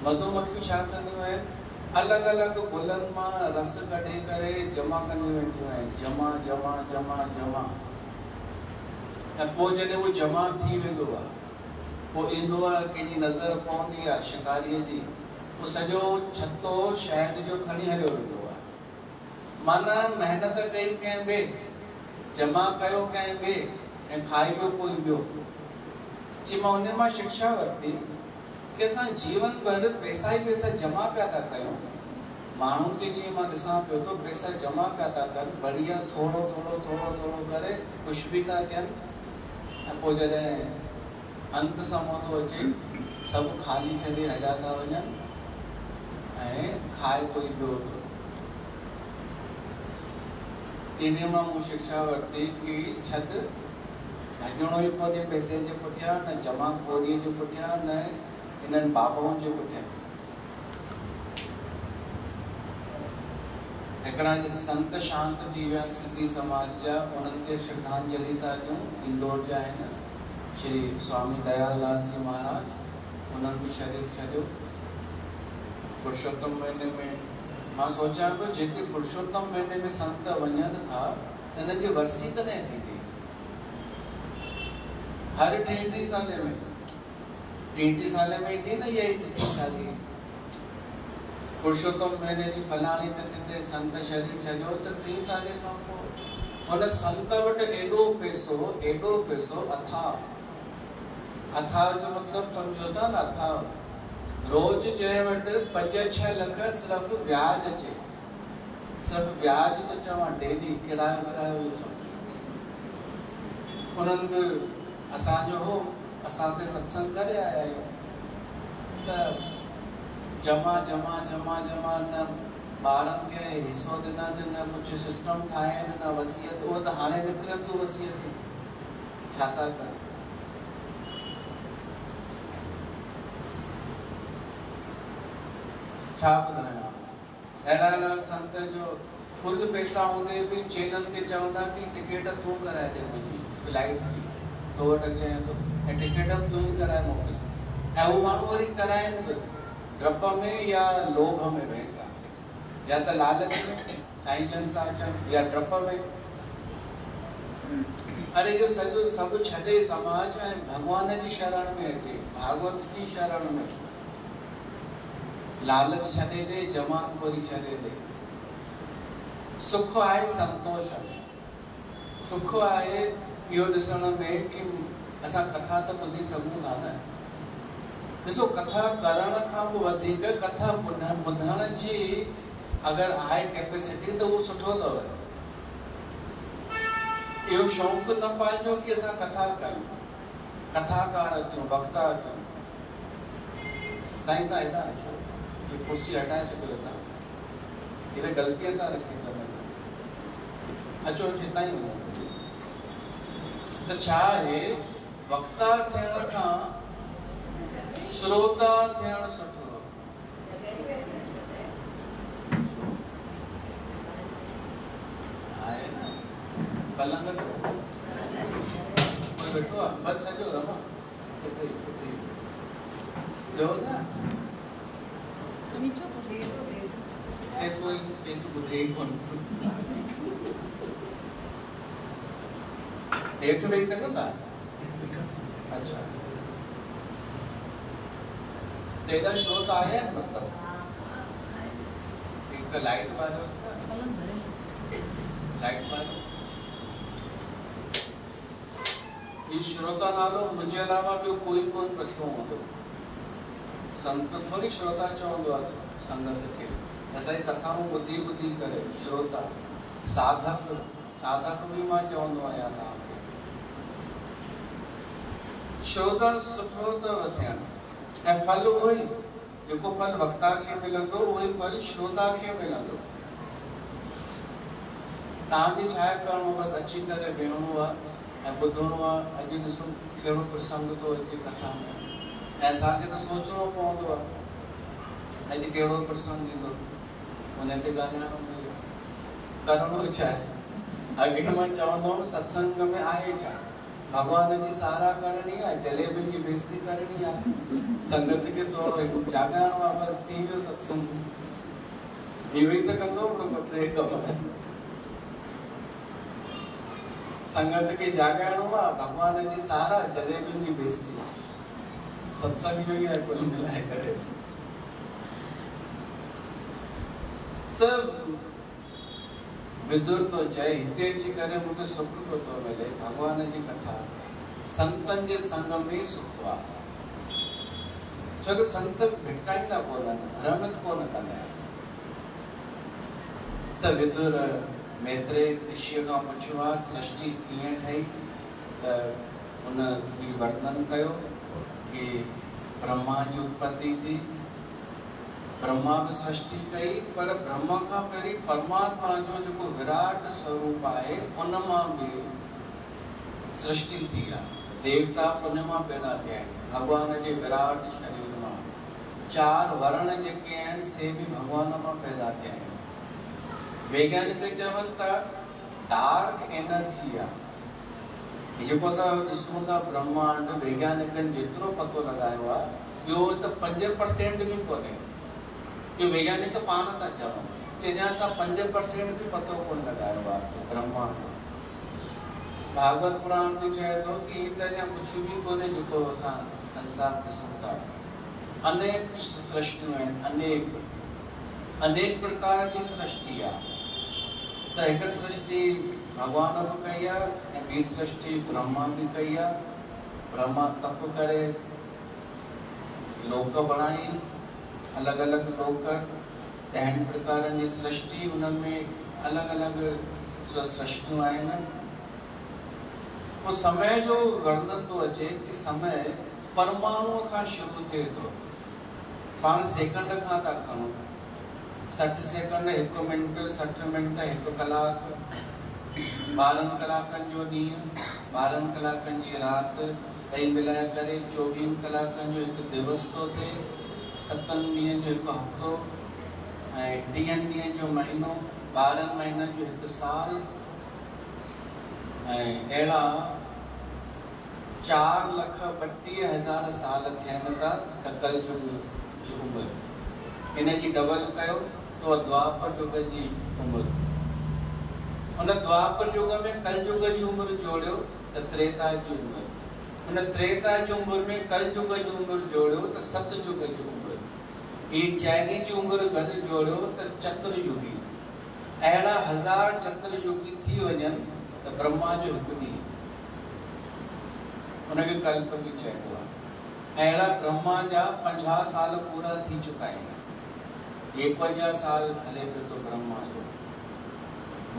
मधुमक्खियूं छा कंदियूं आहिनि अलॻि अलॻि गुलनि मां रस कढी करे जमा कंदियूं वेंदियूं आहिनि जमा जमा जमा जमा ऐं पोइ जॾहिं उहो जमा थी वेंदो आहे पोइ ईंदो आहे कंहिंजी नज़र पवंदी आहे शिकारीअ जी उहो सॼो छतो शहद जो खणी हलियो वेंदो आहे माना मेहनत कई कंहिं ॿिए, जमा कयो कंहिं ॿिए ऐं खाई वियो कोई ॿियो। जी मां उन मां शिक्षा वरिती कि असां जीवन भर पैसा ई पैसा जमा पिया था कयूं। माण्हुनि खे जीअं मां ॾिसां पियो थो पैसा जमा पिया था कनि, बढ़िया थोरो थोरो थोरो थोरो करे ख़ुशि बि था थियनि ऐं पोइ जॾहिं अंत समय थो अचे सभु ख़ाली छॾे हलिया था वञनि ऐं खाए कोई ॿियो थो। तिने मां मूं शिक्षा वरिती कि छॾ, भॼणो ई कोन्हे पैसे जे पुठियां, न जमाखोरीअ जे पुठियां, न इन्हनि बाबाउनि जे पुठियां। हिकिड़ा संत शांत थी विया आहिनि सिंधी समाज जा, उन्हनि खे श्रद्धांजलि था ॾियूं। इंदौर जा आहिनि श्री स्वामी दयाललाल जी महाराज, उन्हनि बि शरीर छॾियो पुरुषोत्तम महीने में। मां सोचां पियो जेके पुरुषोत्तम महीने में संत वञनि था त हिन जी वरसी कॾहिं थींदी? हर 33 साले में, 33 साले में थी न इहा तिथि साॻी। पुरुषोत्तम महीने जी फलाणी तिथि ते संत शरीर छॾियो त 3 साले खां पोइ हुन संत वटि एॾो पैसो अथाह। अथाह जो मतिलबु सम्झो था न? अथाह रोज जंहिं वटि 5-6 लख सिर्फ़ु ब्याज अचे, सिर्फ़ु ब्याज तो चवां, डेली किरायो विरायो इहो सभु उन्हनि बि असांजो हो, असां ते सत्संग करे आया आहियूं त जमा जमा जमा जमा, न ॿारनि खे हिसो ॾिननि, न कुझु सिस्टम ठाहिनि, न वसियत। उहो त हाणे निकिरनि थियूं वसियतूं, छा था कनि? छा ॿुधायां? अहिड़ा संत जो फुल पैसा हूंदे बि चेलनि खे चवंदा कि टिकट तूं कराए ॾे मुंहिंजी फ्लाइट जी, तो वटि अचे थो ऐं टिकट बि तूं ई कराए मोकिल। ऐं उहो माण्हू वरी कराइनि बि डप में या लोभ में भई, या त लालच में साईं जन था अचनि, या डप में। अरे इहो सॼो सभु छॾे समाज ऐं भॻवान जी शरण में अचे, भागवत जी शरण में। लालच छॾे ॾे, जमाखोरी छॾे ॾे। सुख आहे संतोष में, सुख आहे इहो ॾिसण में कि असां कथा त ॿुधी सघूं था न। ॾिसो, कथा करण खां बि वधीक कथा ॿुधण जी अगरि आहे कैपेसिटी त उहो सुठो अथव। इहो शौक़ु न पालिजो कि असां कथा कयूं, कथाकार अचूं, वक्ता अचूं। साईं तव्हां हेॾा अचो, ये कुर्सी हटाए छॾियो था, इहे ग़लतीअ सां रखी अथव। अचो हितां ई वञो। त छा आहे, वक्ता थियण खां श्रोता थियण सुठो आहे न। पलंग कोई वेठो आहे? बस सॼो रमा हिते ॿियो न कोई कंहिंजो ॿुधे ई कोन थो। हेठि वेही सघो था? अच्छा, त हेॾा श्रोत आया आहिनि मतिलबु? हिकु लाइट वारो, लाइट वारो ही श्रोता नालो मुंहिंजे अलावा ॿियो कोई कोन रखियो हूंदो। संत थोरी श्रोता चवंदो आहे संगत खे, असांजी कथाऊं ॿुधी ॿुधी करे श्रोता। साधक बि मां चवंदो आहियां तव्हांखे। श्रोता सुठो अथव थियणु, ऐं फल उहो ई जेको फल वक्ता खे मिलंदो, उहो ई फल श्रोता खे मिलंदो। तव्हांखे छा आहे करिणो? बसि अची करे वेहणो आहे ऐं ॿुधणो आहे। अॼु ॾिसो कहिड़ो प्रसंग थो अचे कथा में, ऐं असांखे त सोचणो पवंदो आहे अॼु कहिड़ो प्रसंग ईंदो, हुन ते ॻाल्हाइणो पवंदो। करिणो छा आहे? अॻे मां चवंदो हुउमि सत्संग में आहे छा? भॻवान जी सारा करणी आहे, जलेबियुनि जी बेइज़ती करणी आहे, संगत खे थोरो हिकु जाॻाइणो आहे, बसि थी वियो सत्संग। इहो ई त कंदो ॿ टे कम। संगत खे जाॻाइणो आहे, भॻवान जी सारा, जलेबियुनि जी बेइज़ती। सत्संग जो ई आहे कुल मिलाए करे। त विदुर तो चए हिते अची करे मूंखे सुख पियो थो मिले, भगवान जी कथा संतनि जे संग में सुख आहे। छो कि संत भिटकाईंदा कोन्हनि, भ्रमित कोन कंदा आहिनि। त विदुर मैत्रेय ऋषिअ खां पुछियो आहे सृष्टि कीअं ठही, त उन बि वर्णन कयो कि ब्रह्मा जी उत्पत्ति थी, ब्रह्मा भी सृष्टि कई, पर ब्रह्मा खां पहिरीं परमात्मा जो जेको विराट स्वरूप आहे उन मां बि सृष्टि थी आहे। देवता उन मां पैदा थिया आहिनि, भगवान जे विराट शरीर मां। 4 वर्ण जेके आहिनि से बि भगवान मां पैदा थिया आहिनि। वैज्ञानिक चवनि था डार्क एनर्जी आहे जेको असां ॾिसूं था ब्रह्मांड, वैज्ञानिकनि जेतिरो पतो लॻायो आहे इहो त 5% बि कोन्हे। इहो वैज्ञानिक पाण था चवनि कि अञा असां 5% बि पतो कोन लॻायो आहे ब्रह्मांड। भागवत पुराण बि चए थो कि त अञा कुझु बि कोन्हे जेको असां संसार ॾिसूं था। अनेक सृष्टियूं आहिनि, अनेक प्रकार जी सृष्टि आहे। त हिकु सृष्टि भगवान बि कई आहे ऐं ॿी सृष्टि ब्रह्मा बि कई आहे। ब्रह्मा तप करे लोक बणाई, अलॻि अलॻि लोक, 10 प्रकारनि जी सृष्टि, उन्हनि में अलॻि अलॻि सृष्टियूं आहिनि। उस समय जो वर्णन तो अचे कि समय परमाणुओं खां शुरू थिए थो। पाण सेकंड खां था खणूं, 60 सेकंड 1 मिनट, 60 मिनट 1 कलाक, 12 कलाकनि जो ॾींहुं, 12 कलाकनि जी राति, ॿई मिलाए करे 24 कलाकनि जो हिकु दिवस थो थिए, 7 ॾींहंनि जो हिकु हफ़्तो ऐं 30 ॾींहंनि जो महीनो, 12 महीननि जो हिकु साल ऐं अहिड़ा 4,32,000 साल थियनि था त कलयुग जी उमिरि। इन जी डबल कयो तो द्वापर युग जी उमिरि। उन द्वापर युग में कलयुग जी उमिरि जोड़ियो त त्रेता जी उमिरि। उन त्रेता जी उमिरि में कलयुग जी उमिरि जोड़ियो त सतयुग जी उमिरि। ही चैनी जी उमिरि गॾु जोड़ियो त चतुर्युगी। अहिड़ा 1000 चतुर्युगी थी वञनि त ब्रह्मा जो हिकु ॾींहुं, उनखे कल्प बि चइबो आहे। अहिड़ा ब्रह्मा जा 50 साल पूरा थी चुका आहिनि। 51 साल हले पियो तो ब्रह्मा जो।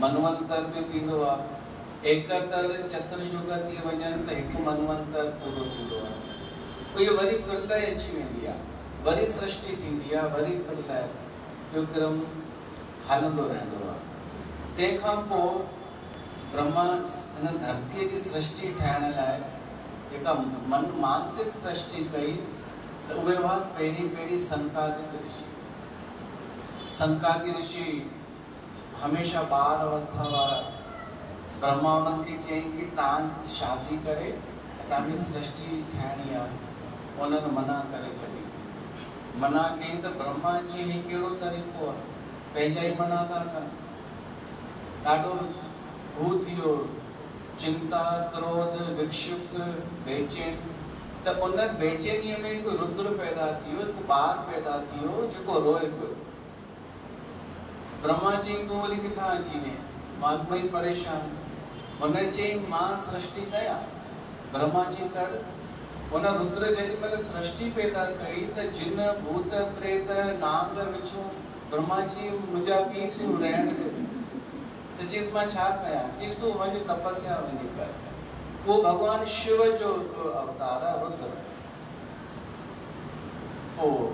मनवंतर भी थींदो आहे। एकहतर चतुर्युग थी वञनि त हिकु मनवंतर पूरो थींदो आहे। इहो वरी प्रलय अची वेंदी आहे, वरी सृष्टि थींदी आहे, वरी प्रलय। इहो क्रम हलंदो रहंदो आहे। तंहिंखां पोइ ब्रह्मा हिन धरतीअ जी सृष्टि ठाहिण लाइ जेका मानसिक सृष्टि कई त उहे हुआ पहिरीं संकादिक ऋषि। संकादिक ऋषि हमेशा ॿार अवस्था वारा। ब्रह्मा उन्हनि खे चयईं कि तव्हां शादी करे तव्हांखे सृष्टि ठाहिणी आहे। उन्हनि मना करे छॾी। मना कयईं त ब्रह्मा जी ही कहिड़ो तरीक़ो आहे, पंहिंजा ई मना था कनि। ॾाढो हू थियो, चिंता, क्रोध, विक्षिप्त, बेचैन। त उन बेचैनीअ में हिकु रुद्र पैदा थियो, हिकु ॿार पैदा थियो जेको रोए पियो। ब्रह्मा चयईं तूं वरी किथां अची वएं, मां अॻु ई परेशान। हुन चयईं मां सृष्टि कयां। ब्रह्मा जी कर। उन रुद्र जेॾी महिल सृष्टि पैदा कई त जिन भूत प्रेत नांग विछूं। ब्रह्मा जी मुंहिंजा पीउ तूं रहण ॾे। त चयईसि मां छा कयां? चयईसि तूं वञ तपस्या वञी कर। वो भगवान शिव जो अवतार आहे, रुद्र। पोइ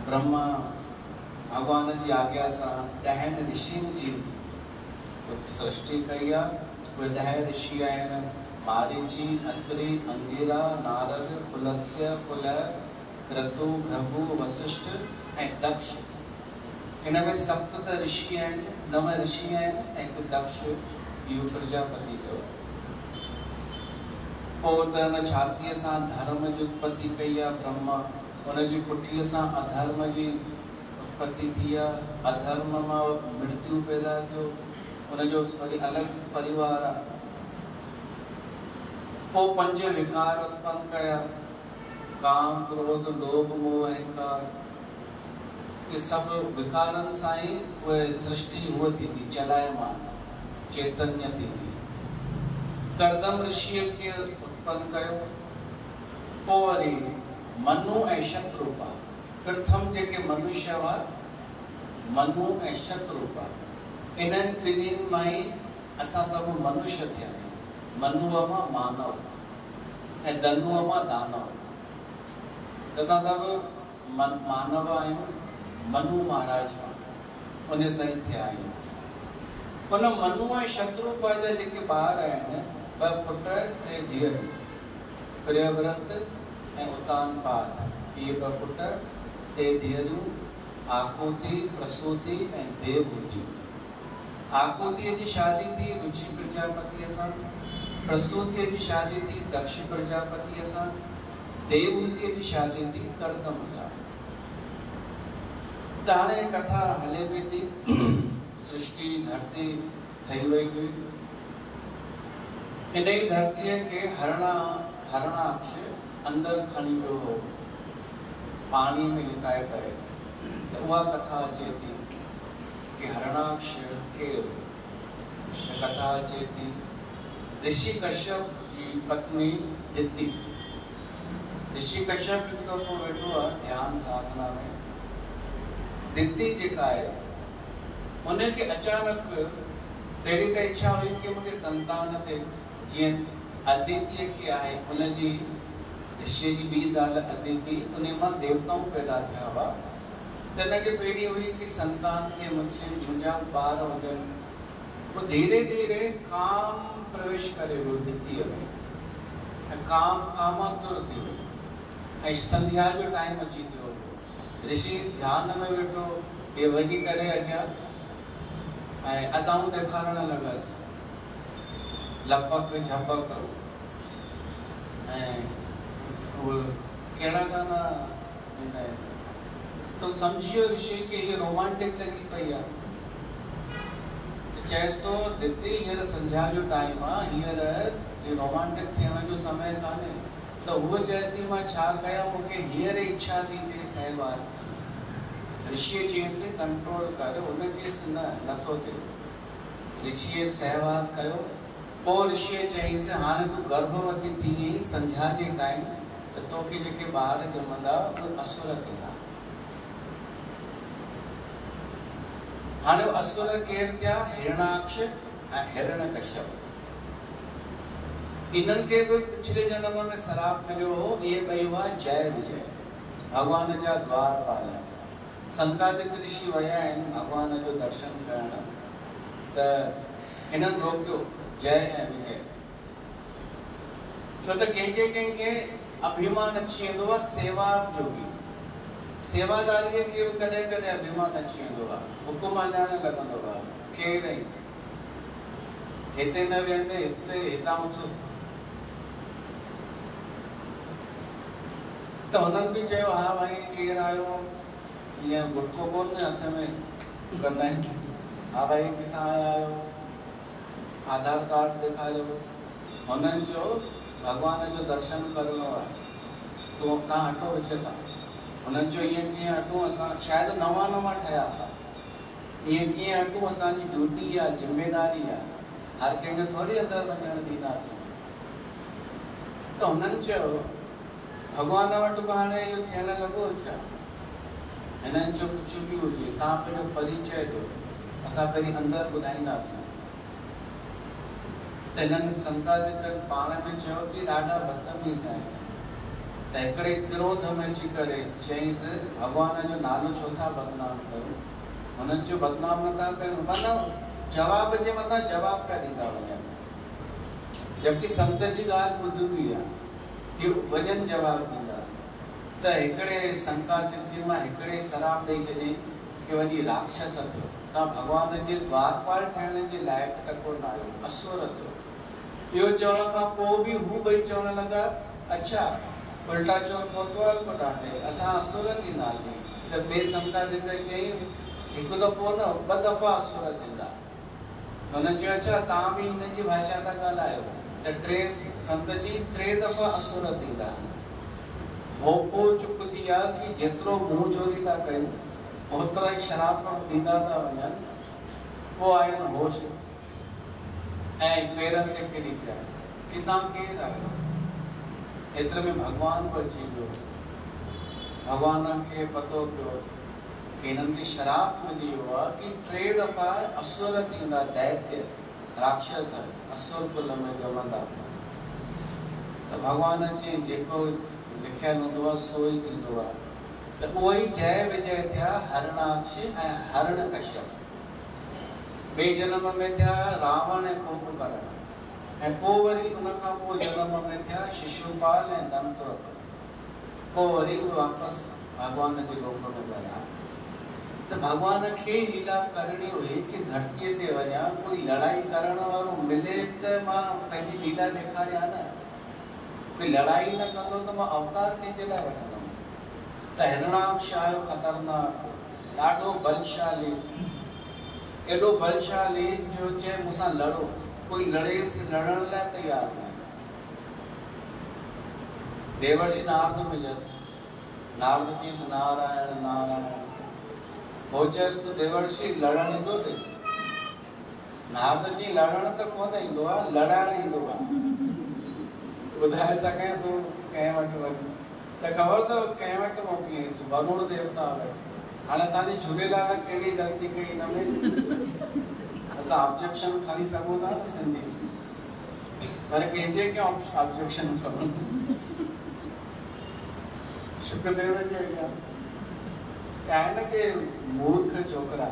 ब्रह्मा भगवान जी आज्ञा सां 10 ऋषियुनि जी सृष्टि कई आहे। उहे 10 ऋषि आहिनि मारीची, अत्रि, अंगिरा, नारद, पुलत्स्य, पुलह, क्रतु, भृगु, वशिष्ठ ऐं दक्ष। इन में 7 ऋषि आहिनि, 9 ऋषि आहिनि ऐं हिकु दक्ष, इहो प्रजापति थियो। पोइ त हुन छातीअ सां धर्म जी उत्पत्ति कई आहे ब्रह्मा। हुनजी पुठीअ सां अधर्म जी उत्पत्ति थी आहे। अधर्म मां मृत्यु पैदा थियो, हुनजो वरी अलॻि परिवार आहे। पोइ 5 विकार उत्पन्न कया, काम, क्रोध, लोभ, मोह, अहंकार। कि सब विकारन सां ई उहे सृष्टि हुअ थींदी चलायमान चैतन्य थींदी। करदम ऋषिअ खे उत्पन्न कयो, पोइ वरी मनु ऐं शतरूपा प्रथम जेके मनुष्य हुआ मनु ऐं शतरूपा इन्हनि ॿिन्हिनि मां ई असां सभु मनुष्य थिया आहियूं। मनुअ मां मानव ऐं धनुअ मां दानव। असां सभु मानव आहियूं, मनु महाराज मां उन सां ई थिया आहियूं। उन मनु ऐं शतरूपा जा जेके ॿार आहिनि, ॿ पुट टे धीअरूं, प्रियव्रत ऐं उत्तानपाद, इहे ॿ पुट टे धीअरूं, आकुति, प्रसूति ऐं देवहूति। आकुतिअ जी शादी थी रुचि प्रजापतिअ सां, प्रसूतिअ जी शादी थी दक्ष प्रजापतिअ सां, देवहूतिअ जी शादी थी करदम सां। त हाणे कथा हले पई थी, सृष्टि धरती ठही वई हुई। इन ई धरतीअ खे हरणाक्ष अंदरि खणी वियो हो पाणी में लिकाए करे। त उहा कथा अचे थी कि हरणाक्ष केरु। त कथा अचे थी ऋषि कश्यप जी पत्नी दिति। ऋषि कश्यप हिकु दफ़ो वेठो आहे ध्यान साधना में। दिति जेका आहे उनखे अचानक पहिरीं त इच्छा हुई कि मूंखे संतान थिए, जीअं अदिति खे आहे उनजी ऋषि जी ॿी ज़ाल अदिति, उन मां देवताऊं पैदा थिया हुआ। त हिनखे पहिरीं हुई कि संतान थे, मुंहिंजा ॿार हुजनि। पोइ धीरे धीरे काम प्रवेश करे वियो दितीअ में ऐं कामातुर थी वई ऐं संध्या जो टाइम अची थियो हो। ऋषि ध्यान में वेठो, ॿिए वञी करे अॻियां ऐं अदाऊं ॾेखारण लॻसि, लपक झपक ऐं उहे कहिड़ा गाना ईंदा आहिनि। तो सम्झियो ऋषि खे हीअ रोमांटिक लॻी पई आहे। त चएसि थो दिति हींअर संझा जो टाइम आहे, हींअर हीअ रोमांटिक थियण जो समय कान्हे। त हूअ चए थी मां छा कयां, मूंखे हींअर इच्छा थी थिए सहवास। ऋषिअ चयईंसि कंट्रोल कर, हुन चयईंसि न, नथो थिए। ऋषिअ सहवास कयो। पोइ ऋषिअ चयईंसि हाणे तूं गर्भवती थी वई संझा जे टाइम, त तोखे जेके ॿार ॼमंदा उहे असुर थींदा। हाणे असुर केरु थिया, हिरणाक्ष ऐं हिरण्यकश्यप। इन्हनि खे बि पिछले जन्म में श्राप मिलियो हो। इहे ॿई हुआ जय विजय, भॻवान जा द्वारपाल। सनकादिक ऋषि विया आहिनि भॻवान जो दर्शन करणु, त हिननि रोकियो जय ऐं विजय। छो त कंहिंखे अभिमान अची वेंदो आहे सेवा जो बि। सेवादारीअ खे बि कॾहिं कॾहिं अभिमान अची वेंदो आहे, हुकुम हलाइण लॻंदो आहे, केरु आई हिते न वेंदे हितां उथ। त हुननि बि चयो हा भाई केरु आयो, ईअं गुटको कोन हथ में कंदा आहिनि। हा भाई किथां आया आहियो, आधार कार्ड ॾेखारियो। हुननि चयो भॻवान जो दर्शन करिणो आहे, तो तव्हां हटो विच तां। हुननि चयो ईअं कीअं हटूं, असां शायदि नवां ठहिया हुआ। ईअं कीअं हटूं, असांजी ड्यूटी आहे, ज़िमेदारी आहे, हर कंहिंखे थोरी अंदरि वञणु ॾींदासीं। त हुननि चयो भॻवान वटि बि हाणे इहो थियणु लॻो छा। हिननि चयो कुझु बि हुजे, तव्हां पंहिंजो परिचय ॾियो, असां पहिरीं अंदरि ॿुधाईंदासीं। त हिननि संकादिक पाण में चयो कि ॾाढा बदतमीज़ आहिनि। त हिकिड़े क्रोध में अची करे चयईंसि भॻवान जो नालो छो था बदनाम कयो। हुननि चयो बदनाम नथा कयूं, माना जवाब जे मथां जवाब पिया ॾींदा वञनि, जबकि संत जी ॻाल्हि ॿुधबी आहे, इहो वञनि जवाब ॾींदा। त हिकिड़े संकादिक मां हिकिड़े शराब ॾेई छॾियईं कि वञी राक्षस थियो, तव्हां भॻवान जे द्वारपाल ठहिण जे लाइक़ु त कोन आहियो, असुर थियो। इहो चवण खां पोइ बि हू ॿई चवण लॻा अच्छा उल्टा चोर कोतवाल को डांटे, असां असुर थींदासीं। त ॿिए संकादिक चयईं हिकु दफ़ो न 2 दफ़ा असुर थींदा। हुननि चयो अच्छा तव्हां बि हिन जी भाषा था ॻाल्हायो, त 3 संत जी 3 दफ़ा असुर थींदा। होपो चुप थी विया कि जेतिरो मुंहुं चोरी था कयूं ओतिरा ई शराब ॾींदा था वञनि, पोइ आहिनि होश ऐं पेरनि ते किरी पिया कि तव्हां केरु आहियो। एतिरे में भॻवान बि अची वियो। भॻवान खे पतो पियो कि हिननि खे शराब मिली वियो आहे कि 3 दफ़ा असुर थींदा, दैत्य राक्षस असुर कुल में ॼमंदा। त भॻवान जी जेको लिखियलु हूंदो आहे सो ई थींदो आहे। त उहो ई जय विजय थिया हरणाक्ष ऐं हरणकश्यप। ॿिए जनम में थिया रावण ऐं कुंभकर्ण, ऐं पोइ वरी उन खां पोइ जनम में थिया शिशुपाल ऐं दंतवक्र। पोइ वरी उहे वापसि भॻवान जे लोक में विया। त भॻवान खे लीला करणी हुई कि धरतीअ ते वञा, कोई लड़ाई करण वारो मिले त मां पंहिंजी लीला ॾेखारियां न। कोई लड़ाई न कंदो त मां अवतार कंहिंजे लाइ वठंदुमि। त हिरणाक्ष आयो ख़तरनाक, ॾाढो बलशाली, एॾो बलशाली जो चए मूंसां लड़ो। कोई लड़ेसि, लड़ण लाइ तयार न आहे। देवर्षि नारद मिलियसि, नारद चयसि नारायण नारायण। हो चयसि तो देवर्षि लड़ण ईंदो ते? नारद जी लड़ण त कोन ईंदो आहे, लड़ाइण ईंदो आहे। ॿुधाए सघे तूं कंहिं वटि वञ त ख़बर अथव कंहिं वटि मोकिलियसि? वरुण देवता वटि। हाणे असांजे झूलेलाल कहिड़ी ग़लती कई हिन में? असां ऑब्जेक्शन खणी सघूं था न सिंधी, पर कंहिंजे खे ऑब्जेक्शन करूं? शुक्रदेव जे अॻियां आहे न के मूर्ख छोकिरा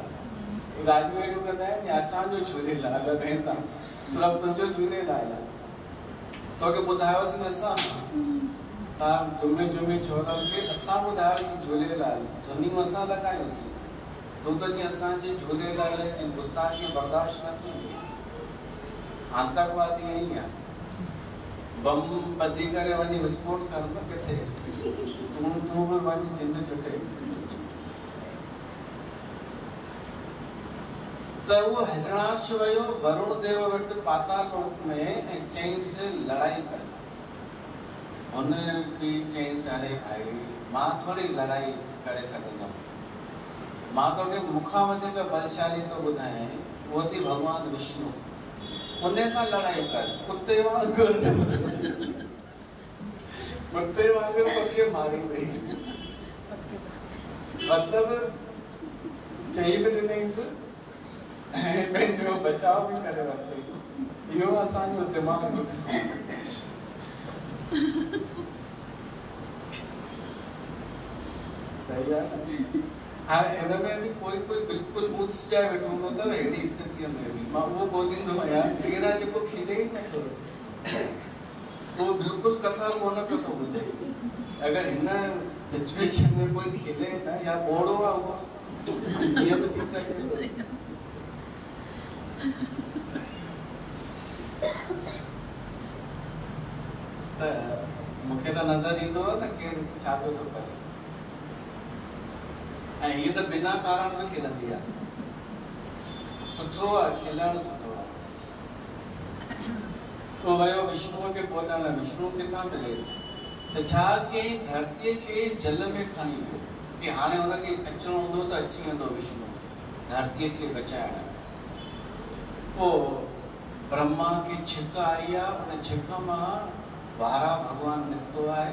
ॻाल्हियूं अहिड़ियूं कंदा आहिनि। असांजो झूलेलाल कंहिं सां सिर्फ़ु तुंहिंजो झूलेलाल आहे। तोखे ॿुधायोसीं न असां, तव्हां जुमे जुमे छोरनि खे असां ॿुधायोसीं झूलेलाल, धुनियूं असां लॻायोसीं। तूं त जीअं असांजे झूलेलाल जी गुस्ताखी बर्दाश्त न थींदी। आतंकवादी ईअं ई आहे, बम ॿधी करे वञी विस्फोट कर न किथे, तूं बि वञी जिंद छुटे। त उहो हिरणाक्ष वियो वरुण देव वटि पाताल लोक में ऐं चयईंसि लड़ाई कर। हुन बि चयईंसि अरे भाई मां थोरी लड़ाई करे सघंदुमि, मां तोखे मूंखां वधीक बलशाली थो ॿुधायां, उहो थी भॻवान विष्णु। उन सां लड़ाई कर, कुते वांगुरु कुते वांगुरु तोखे मारी वई। मतिलबु चई बि ॾिनईंसि ऐं पंहिंजो बचाव बि करे वरितई। इहो असांजो दिमाग़। सही आहे न? हाणे हिन में बि कोई बिल्कुलु मुझ चाहे वेठो हूंदो अथव अहिड़ी स्थितीअ में बि मां उहो ॻोल्हींदो आहियां केरु आहे जेको खिले ई नथो, उहो बिल्कुलु कथा कोन थो ॿुधे। अगरि हिन सिचुएशन में कोई खिले न या ॿोड़ो आहे उहो ईअं बि थी सघे थो। त मूंखे त नज़र ईंदो आहे न केरु छा पियो थो करे। ऐं हीअ त बिना कारण बि खिलंदी आहे। सुठो आहे, खिलणु सुठो आहे। पोइ वियो विष्णुअ खे ॻोल्हण। विष्णु किथां मिलेसि? त छा कयईं, धरतीअ खे जल में खणी वियो कि हाणे हुनखे अचिणो हूंदो त अची वेंदो विष्णु धरतीअ खे बचाइण। पोइ ब्रह्मा खे छिक आई आहे, उन छिक मां वारा भॻवानु निकितो आहे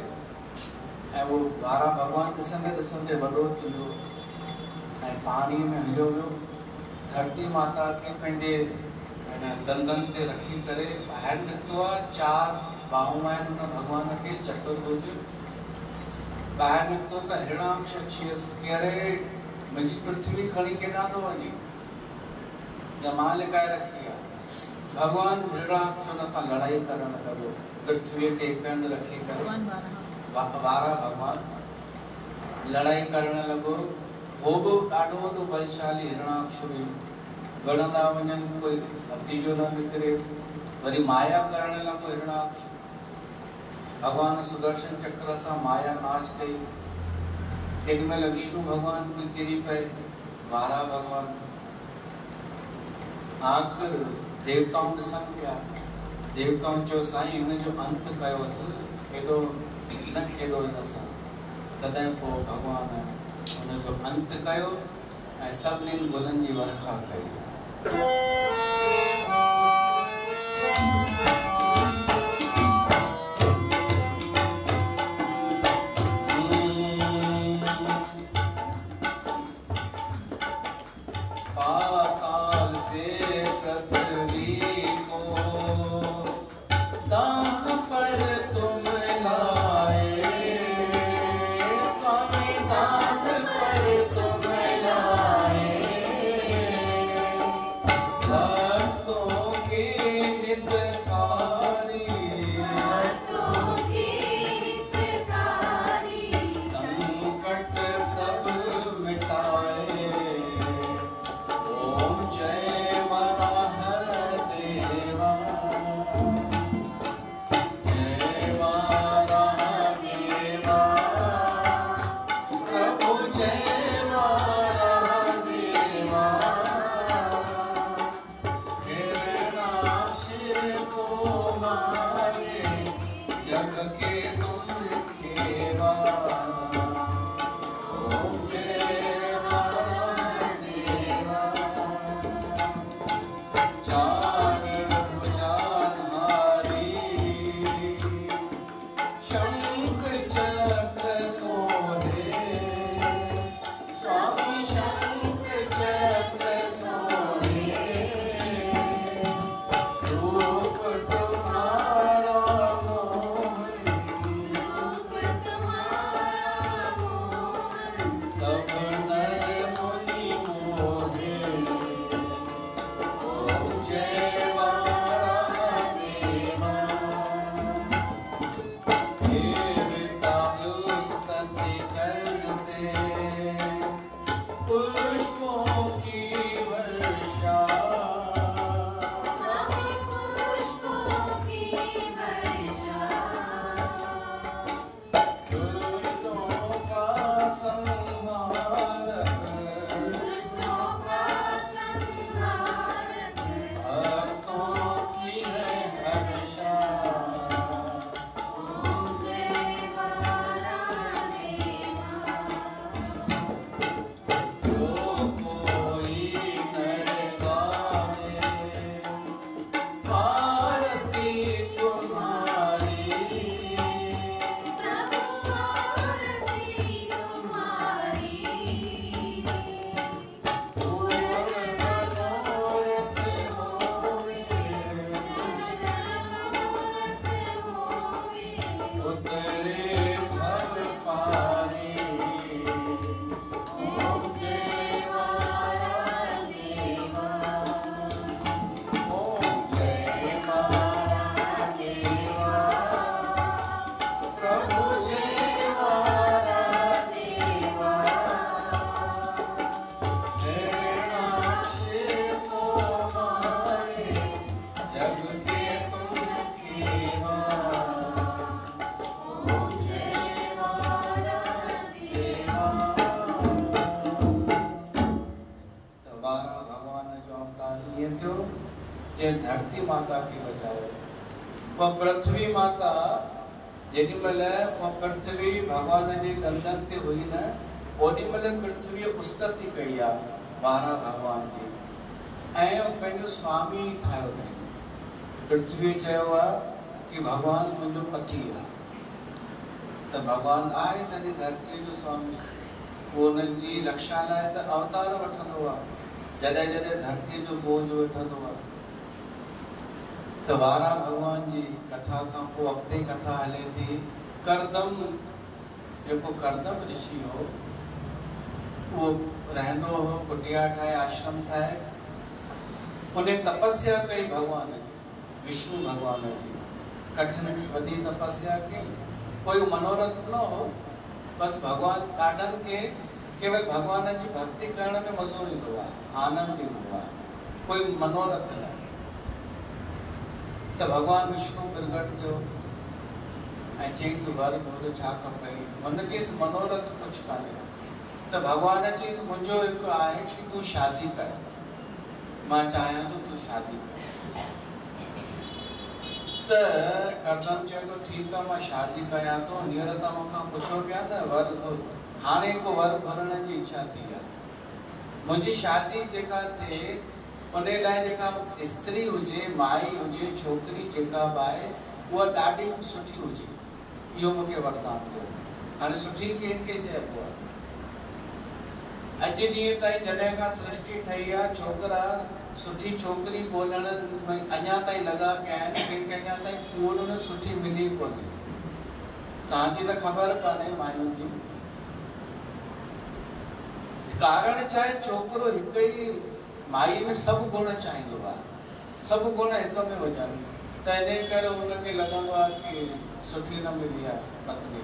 ऐं उहो वारा भॻवानु ॾिसंदे ॾिसंदे वॾो थी वियो ऐं पाणीअ में हलियो वियो। धरती माता खे पंहिंजे दंदनि ते रखी करे ॿाहिरि निकितो आहे। 4 बाहूं आहिनि हुन भॻवान खे, चतुर्भुज। ॿाहिरि निकितो त हिरणाक्ष अची वियसि कि अरे मुंहिंजी पृथ्वी खणी केॾां थो वञे, जमा लिकाए रखी आहे। भॻवानु हिरणाक्ष हुन सां लड़ाई करणु लॻो, पृथ्वीअ खे हिकु हंधि रखी करे। वारा भॻवानु लड़ाई करणु लॻो। हो बि ॾाढो वॾो बलशाली हिरणाक्ष हुयो। गणंदा वञनि कोई नतीजो न निकिरे। वरी माया करणु लॻो हिरणाक्ष। भॻवान सुदर्शन चक्र सां माया नाश कई। केॾी महिल विष्णु भॻवान बि किरी पए, वारा भॻवान। आख़िर देवताऊं ॾिसनि पिया। देवताऊं चयो साईं हिन जो अंत कयोसि, हेॾो न खेॾो हिन सां। तॾहिं पोइ भॻवान उनजो अंत कयो ऐं सभिनीनि गुलनि जी वर्खा कई। पाताल से पृथ्वी को दांत पर तुम लाए, स्वामी दांत पर तुम लाए, भक्तों के हितकारी, भक्तों के हितकारी, संकट सब मिटाए। ओम जय वराह देवा, जय वराह देवा, प्रभु जय वराह देवा, हिरण्याक्ष को मारे, जग के तुम खेवा। ओम जय वराह देवा, चार भुजाधारी, शंख चक्र सोहे, स्वामी शंख चक्र सोहे, रूप तुम्हारा मोहन, रूप तुम्हारा मोहन, सब नर मुनि मोहे। ओम जय वराह देवा, देवता स्तुति करते, पुष्पों की वर्षा, स्वामी पुष्पों की वर्षा, दुष्टों का संहारक, दुष्टों का संहारक, भक्तों की है हर्षा। ओम जय वराह देवा, जो कोई नर गावे, आरती तुम्हारी, प्रभु आरती तुम्हारी, पूर्ण मनोरथ होवे, मनोरथ होवे, उतरे भव पारी। ओम जय वराह देवा, ओम जय वराह देवा, प्रभु जय वराह देवा, हिरण्याक्ष को मारे, जग के तुम खेवा। ओम जय वराह देवा। तो 12 भगवान जो अवतार लिए थियो, जे धरती माता खे बचायो। वो पृथ्वी माता जेॾीमहिल उहा पृथ्वी भगवान जे कंधनि ते हुई न, ओॾीमहिल पृथ्वी उस्तति कई आहे 12 भगवान जी, ऐं पंहिंजो स्वामी ठाहियो अथईं। पृथ्वी चयो आहे कि भगवान मुंहिंजो पति आहे, त भगवान आहे सॼी धरतीअ जो स्वामी। उहो उन्हनि जी रक्षा लाइ त अवतार वठंदो आहे, जॾहिं जॾहिं धरतीअ जो बोझ वठंदो आहे। त 12 भगवान जी कथा खां पोइ अॻिते कथा हले थी। करदम, जेको करदम ऋषि हो, उहो रहंदो हो कुटिया ठाहे, आश्रम ठाहे, उन तपस्या कई भगवान जी, विष्णु भगवान जी, कठिन वॾी तपस्या कई। कोई मनोरथ न हो, बस भगवान ॾाढनि खे केवल भगवान जी भक्ति करण में मज़ो ईंदो आहे, आनंद ईंदो आहे, कोई मनोरथ न। त भगवान विष्णु प्रगट थियो ऐं चईंसि वर घुर छा खपई। हुन चईंसि मनोरथ कुझु कान्हे। त भगवान चईंसि मुंहिंजो हिकु आहे कि तूं शादी कर, मां चाहियां थो तूं शादी कर। त करदम चए थो ठीकु आहे, मां शादी कयां थो। हींअर त मूंखां पुछो पिया न वर घुर, हाणे को वर घुरण जी इच्छा थी आहे। मुंहिंजी शादी जेका थिए उन लाइ जेका स्त्री हुजे, माई हुजे, छोकिरी जेका बि आहे उहा ॾाढी सुठी हुजे, इहो मूंखे वरदान ॾियो। हाणे सुठी कंहिंखे चइबो आहे? अॼु ॾींहं ताईं जॾहिं खां सृष्टि ठही आहे, छोकिरा सुठी छोकिरी ॻोल्हण में अञा ताईं लॻा पिया आहिनि, कंहिंखे अञा ताईं पूर्ण सुठी मिली कोन्हे। तव्हांजी त ख़बर कान्हे मायुनि जी। कारण छा आहे? छोकिरो हिकु ई माई में सभु गुण चाहींदो आहे, सभु गुण हिक में हुजनि, त इन करे हुनखे लॻंदो आहे कि सुठी न मिली आहे पत्नी।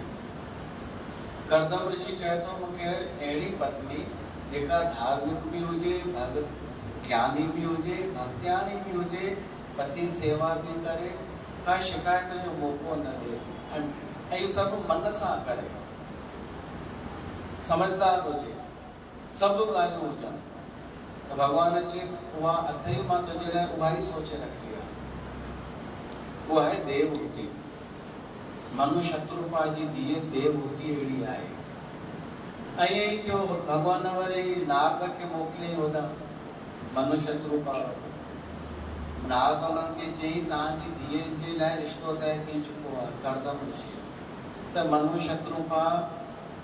करदम ऋषि चए थो मूंखे अहिड़ी पत्नी जेका धार्मिक भी हुजे, ज्ञानी भी हुजे, भक्त्यानी भी हुजे, पति सेवा भी करे, का शिकायत जो मौको न ॾे, ऐं इहो सभु मन सां करे, समझदार हुजे, सभु ॻाल्हियूं हुजनि। त भॻवान चयईंसि उहा अथई, मां तुंहिंजे लाइ उहा ई सोचे रखी आहे, उहा आहे देवहूति। मनु शत्रुपा जी धीअ देवहूति अहिड़ी आहे। ऐं ईअं ई थियो, भॻवान वरी नारद खे मोकिलियईं होॾां मनु शत्रुपा वटि। नारद उन्हनि खे चयईं तव्हांजी धीअ जे लाइ रिश्तो तय थी चुको आहे, करदम ऋषि। त मनु शत्रुपा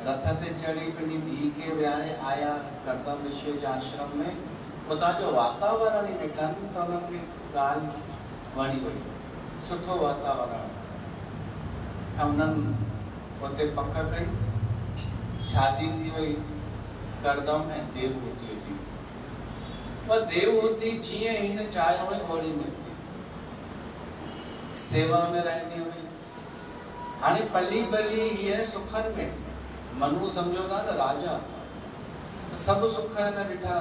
रथ ते चढ़ी पंहिंजी धीउ खे विहारे आया करदम ऋषि जे आश्रम में। उतां जो वातावरण ई ॾिठनि त उन्हनि खे ॻाल्हि वणी वई, सुठो वातावरण। ऐं उन्हनि उते पक कई, शादी थी वई करदम ऐं देवहूति जी। पर देवहूति जीअं हिन चाहियो हुई ओड़ी निकिती, सेवा में रहंदी हुई। हाणे पली भली हीअ सुखनि में, मनु सम्झो था न राजा, सभु सुख न ॾिठा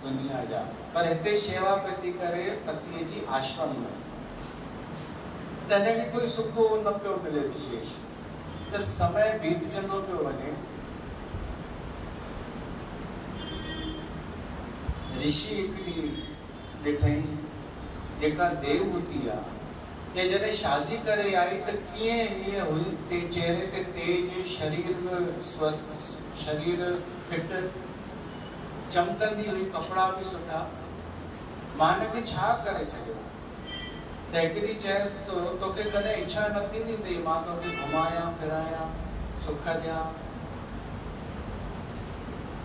दुनिया जा, पर हिते शेवा पई थी करे पतीअ जी आश्रम में, तॾहिं बि कोई सुख न पियो मिले विशेष। त समय बीतजंदो पियो वञे। ऋषि हिकिड़ी ॾिठई जेका देवहूति आहे, ये जॾहिं शादी करे आई त कीअं हीअ हुई, चेहरे ते तेज, शरीर में स्वस्थ, शरीर फिट, चमकंदी हुई, कपिड़ा भी सुठा। मां हिनखे छा करे छॾियो? त हिकिड़ी चयसि तो तोखे कॾहिं इच्छा न थींदी अथई मां तोखे घुमायां फिरायां, सुख ॾियां?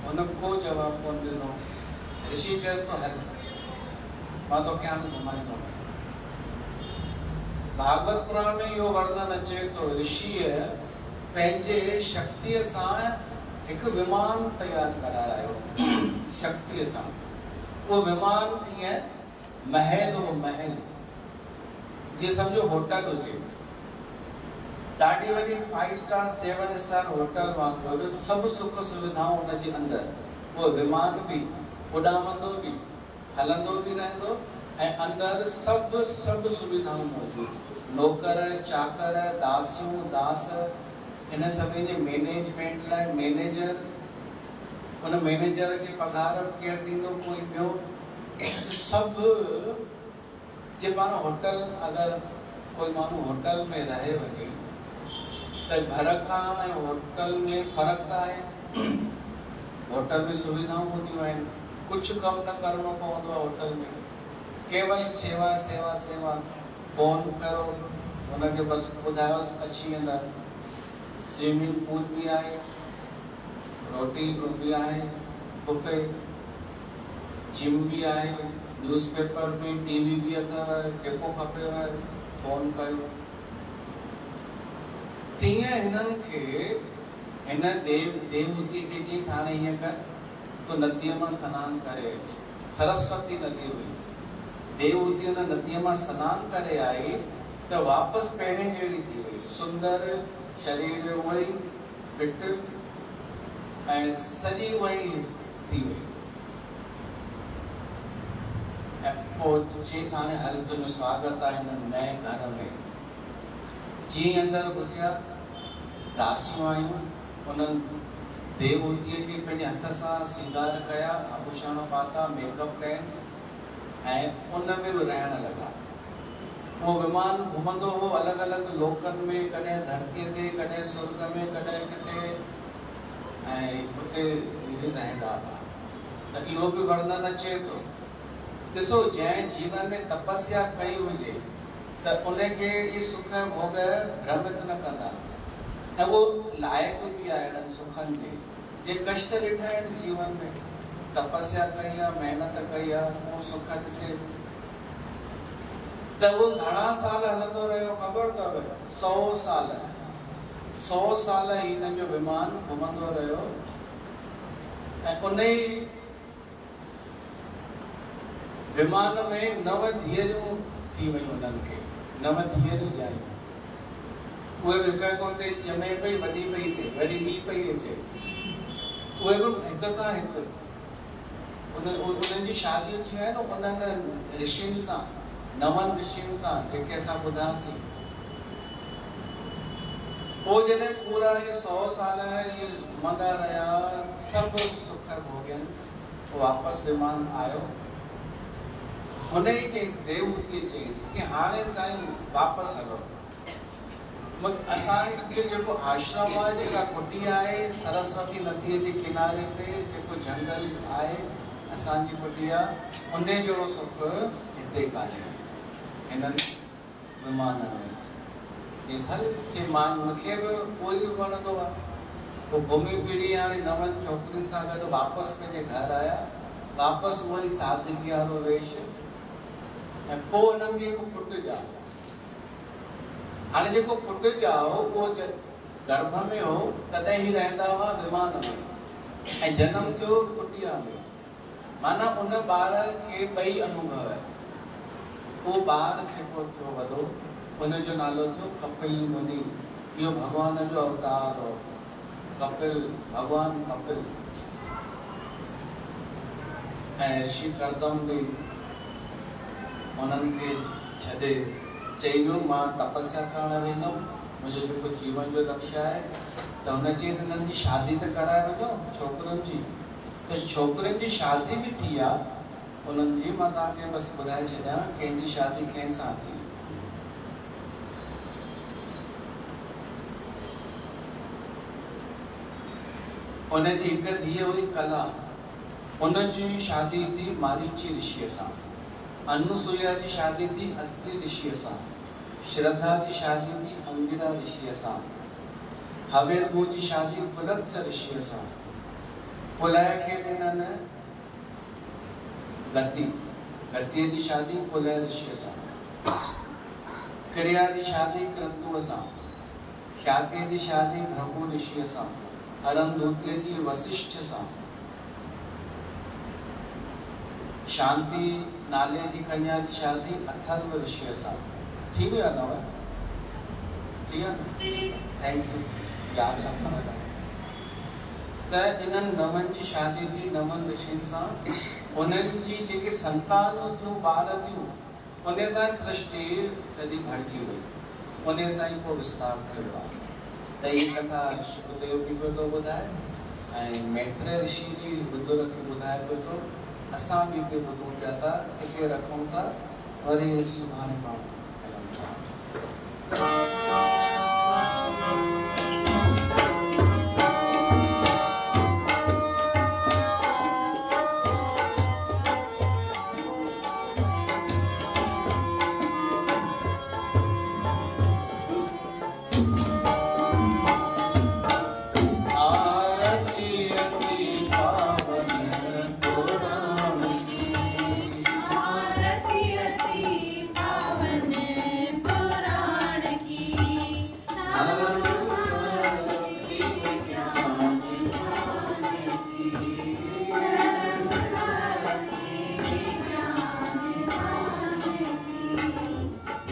हुन को जवाब कोन ॾिनो। ऋषि चयसि तो हल मां तोखे हाणे घुमाईंदो। भागवत पुराण में इहो वर्णन अचे तो, ऋषिअ पंहिंजे शक्तिअ सां हिकु विमान तयारु करायो, शक्तिअ सां। उहो विमान ईअं महल हो, महल जीअं सम्झो होटल हुजे, ॾाढी वॾी 5 स्टार 7 स्टार होटल वांगुरु सभु सुख सुविधाऊं हुनजे अंदरि। उहो विमान बि उॾामंदो बि, हलंदो बि रहंदो, ऐं अंदरि सभु सुविधाऊं मौजूदु, नौकर चाकर, दासियूं दास, इन सभिनी जे मैनेजमेंट लाइ मैनेजर, उन मैनेजर खे पघार केरु ॾींदो? कोई ॿियो। सभु जे माण्हू होटल, अगरि कोई माण्हू होटल में रहे वञे त घर खां ऐं होटल में फ़र्क़ु त आहे। होटल में सुविधाऊं हूंदियूं आहिनि, कुझु कमु न करिणो पवंदो आहे होटल में, केवल सेवा सेवा सेवा। फ़ोन करो हुनखे बसि ॿुधायोसि अची वेंदा। स्विमिंग पूल भी आहे, रोटी भी आहे, बुफे, जिम भी आहे, न्यूज़पेपर भी, टीवी भी अथव, जेको खपेव फ़ोन कयो। तीअं हिननि खे हिन देवहूति खे चईंसि हाणे हीअं कर, तो नदीअ मां सनानु करे अच। सरस्वती नदी हुई, देवहूति हुन नदीअ मां सनानु करे आई त वापसि पहिरें जहिड़ी थी वई, सुंदर, शरीर वही फिट ऐं सॼी वही थी वई। ऐं पोइ चईंसि हाणे हल तुंहिंजो स्वागत आहे हिन नए घर में। जीअं अंदरि घुसिया, दासियूं आयूं, उन्हनि देवहूतिअ खे पंहिंजे हथ सां सिंगार कया, आभूषण पाता, मेकअप कयंसि ऐं उन में बि रहण लॻा। वो विमान घुमंदो हो अलॻि अलॻि लोकनि में, कॾहिं धरतीअ ते, कॾहिं स्वर्ग में, कॾहिं किथे। ऐं उते रहंदा हुआ। त इहो बि वर्णन अचे थो। ॾिसो, जंहिं जीवन में तपस्या कई हुजे त उनखे इहे सुख भोग भ्रमित न कंदा, ऐं उहो लाइक़ बि आहे इन्हनि सुखनि जे। जे कष्ट ॾिठा आहिनि जीवन में, तपस्या कई आहे, महिनत कई आहे, उहो सुख ॾिसे त उहो घणा साल हलंदो रहियो ख़बर अथव? 100 साल। 100 साल हिन जो विमान घुमंदो रहियो, ऐं उन ई विमान में 9 धीअरूं थी वयूं। उन्हनि खे 9 धीअरूं ॼायूं। उहे बि हिक खां ते ॼमे पई, वॾी पई थिए, वरी ॿी पई अचे, उहे बि हिक खां हिकु। उन्हनि जी शादियूं थियूं आहिनि उन्हनि ऋषियुनि सां, 9 ऋषियुनि सां, जेके असां ॿुधासीं। पोइ जॾहिं पूरा इहे 100 साल इहे घुमंदा रहिया, सभु सुख भोॻियनि, वापसि विमान आयो। हुन ई चयईंसि, देवहूतीअ चयईंसि कि हाणे साईं वापसि हलो। असांजो जेको आश्रम आहे, जेका कुटिया आहे, सरस्वती नदीअ जे किनारे ते जेको जंगल आहे, असांजी कुटिया, उन जहिड़ो सुख हिते कान्हे हिननि विमाननि में। जे मूंखे बि उहो ई वणंदो आहे। पोइ घुमी फिरी हाणे 9 छोकिरियुनि सां गॾु वापसि पंहिंजे घर आया, वापसि उहो ई सादगी वारो वेश। ऐं पोइ हुननि खे हिकु पुटु ॼाओ। हाणे जेको पुटु ॼाओ उहो गर्भ में हो, तॾहिं ई रहंदा हुआ विमान में, ऐं जनम थियो कुटिया में। माना उन ॿार खे 2 अनुभव आहे। उहो ॿारु जेको थियो वॾो, उनजो नालो थियो कपिल मुनि। इहो भॻवान जो अवतार हो, कपिल, भॻवान कपिल। ऐं ऋषि कर्दम बि उन्हनि खे छॾे चई वियो, मां तपस्या करणु वेंदुमि, मुंहिंजो जेको जीवन जो लक्ष्य आहे। त हुन चयईंसि, हिननि जी शादी त कराए वञो छोकिरुनि जी। त छोकिरुनि जी शादी बि थी आहे उन्हनि जी। मां तव्हांखे बसि ॿुधाए छॾियां कंहिंजी शादी कंहिं सां थी। उनजी हिकु धीअ हुई कला, उनजी शादी थी मारीची ऋषिअ सां। अनुसुईया जी शादी थी अत्रि ऋषिअ सां। श्रद्धा जी शादी थी अंगिरा ऋषिअ सां। हविर्भू जी शादी पुलत्स ऋषिअ सां। पुलह खे ॾिननि गति, गतिअ जी शादी पुलह ऋषिअ सां। क्रिया जी शादी क्रतुअ सां। ख्यातिअ जी शादी भृगु ऋषिअ सां। अरंधूतीअ जी वशिष्ठ सां। शांति नाले जी कन्या जी शादी अथर्व ऋषिअ सां। थी वियो आहे न? थी वियो न? थैंक यू, यादि रखण लाइ। त इन्हनि 9 जी शादी थी 9 ऋषियुनि सां। उन्हनि जी जेके संतानूं थियूं, ॿार थियूं, उन सां सृष्टि सॼी भरिजी वई। उन सां ई को विस्तार थियो आहे। त इहा कथा शुकदेव बि पियो थो ॿुधाए, ऐं मैत्रेय ऋषि जी ॿुधर खे ॿुधाए पियो थो। असां बि हिते ॿुधूं पिया था, हिते रखूं था, वरी सुभाणे पाण हलूं था।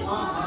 Wow.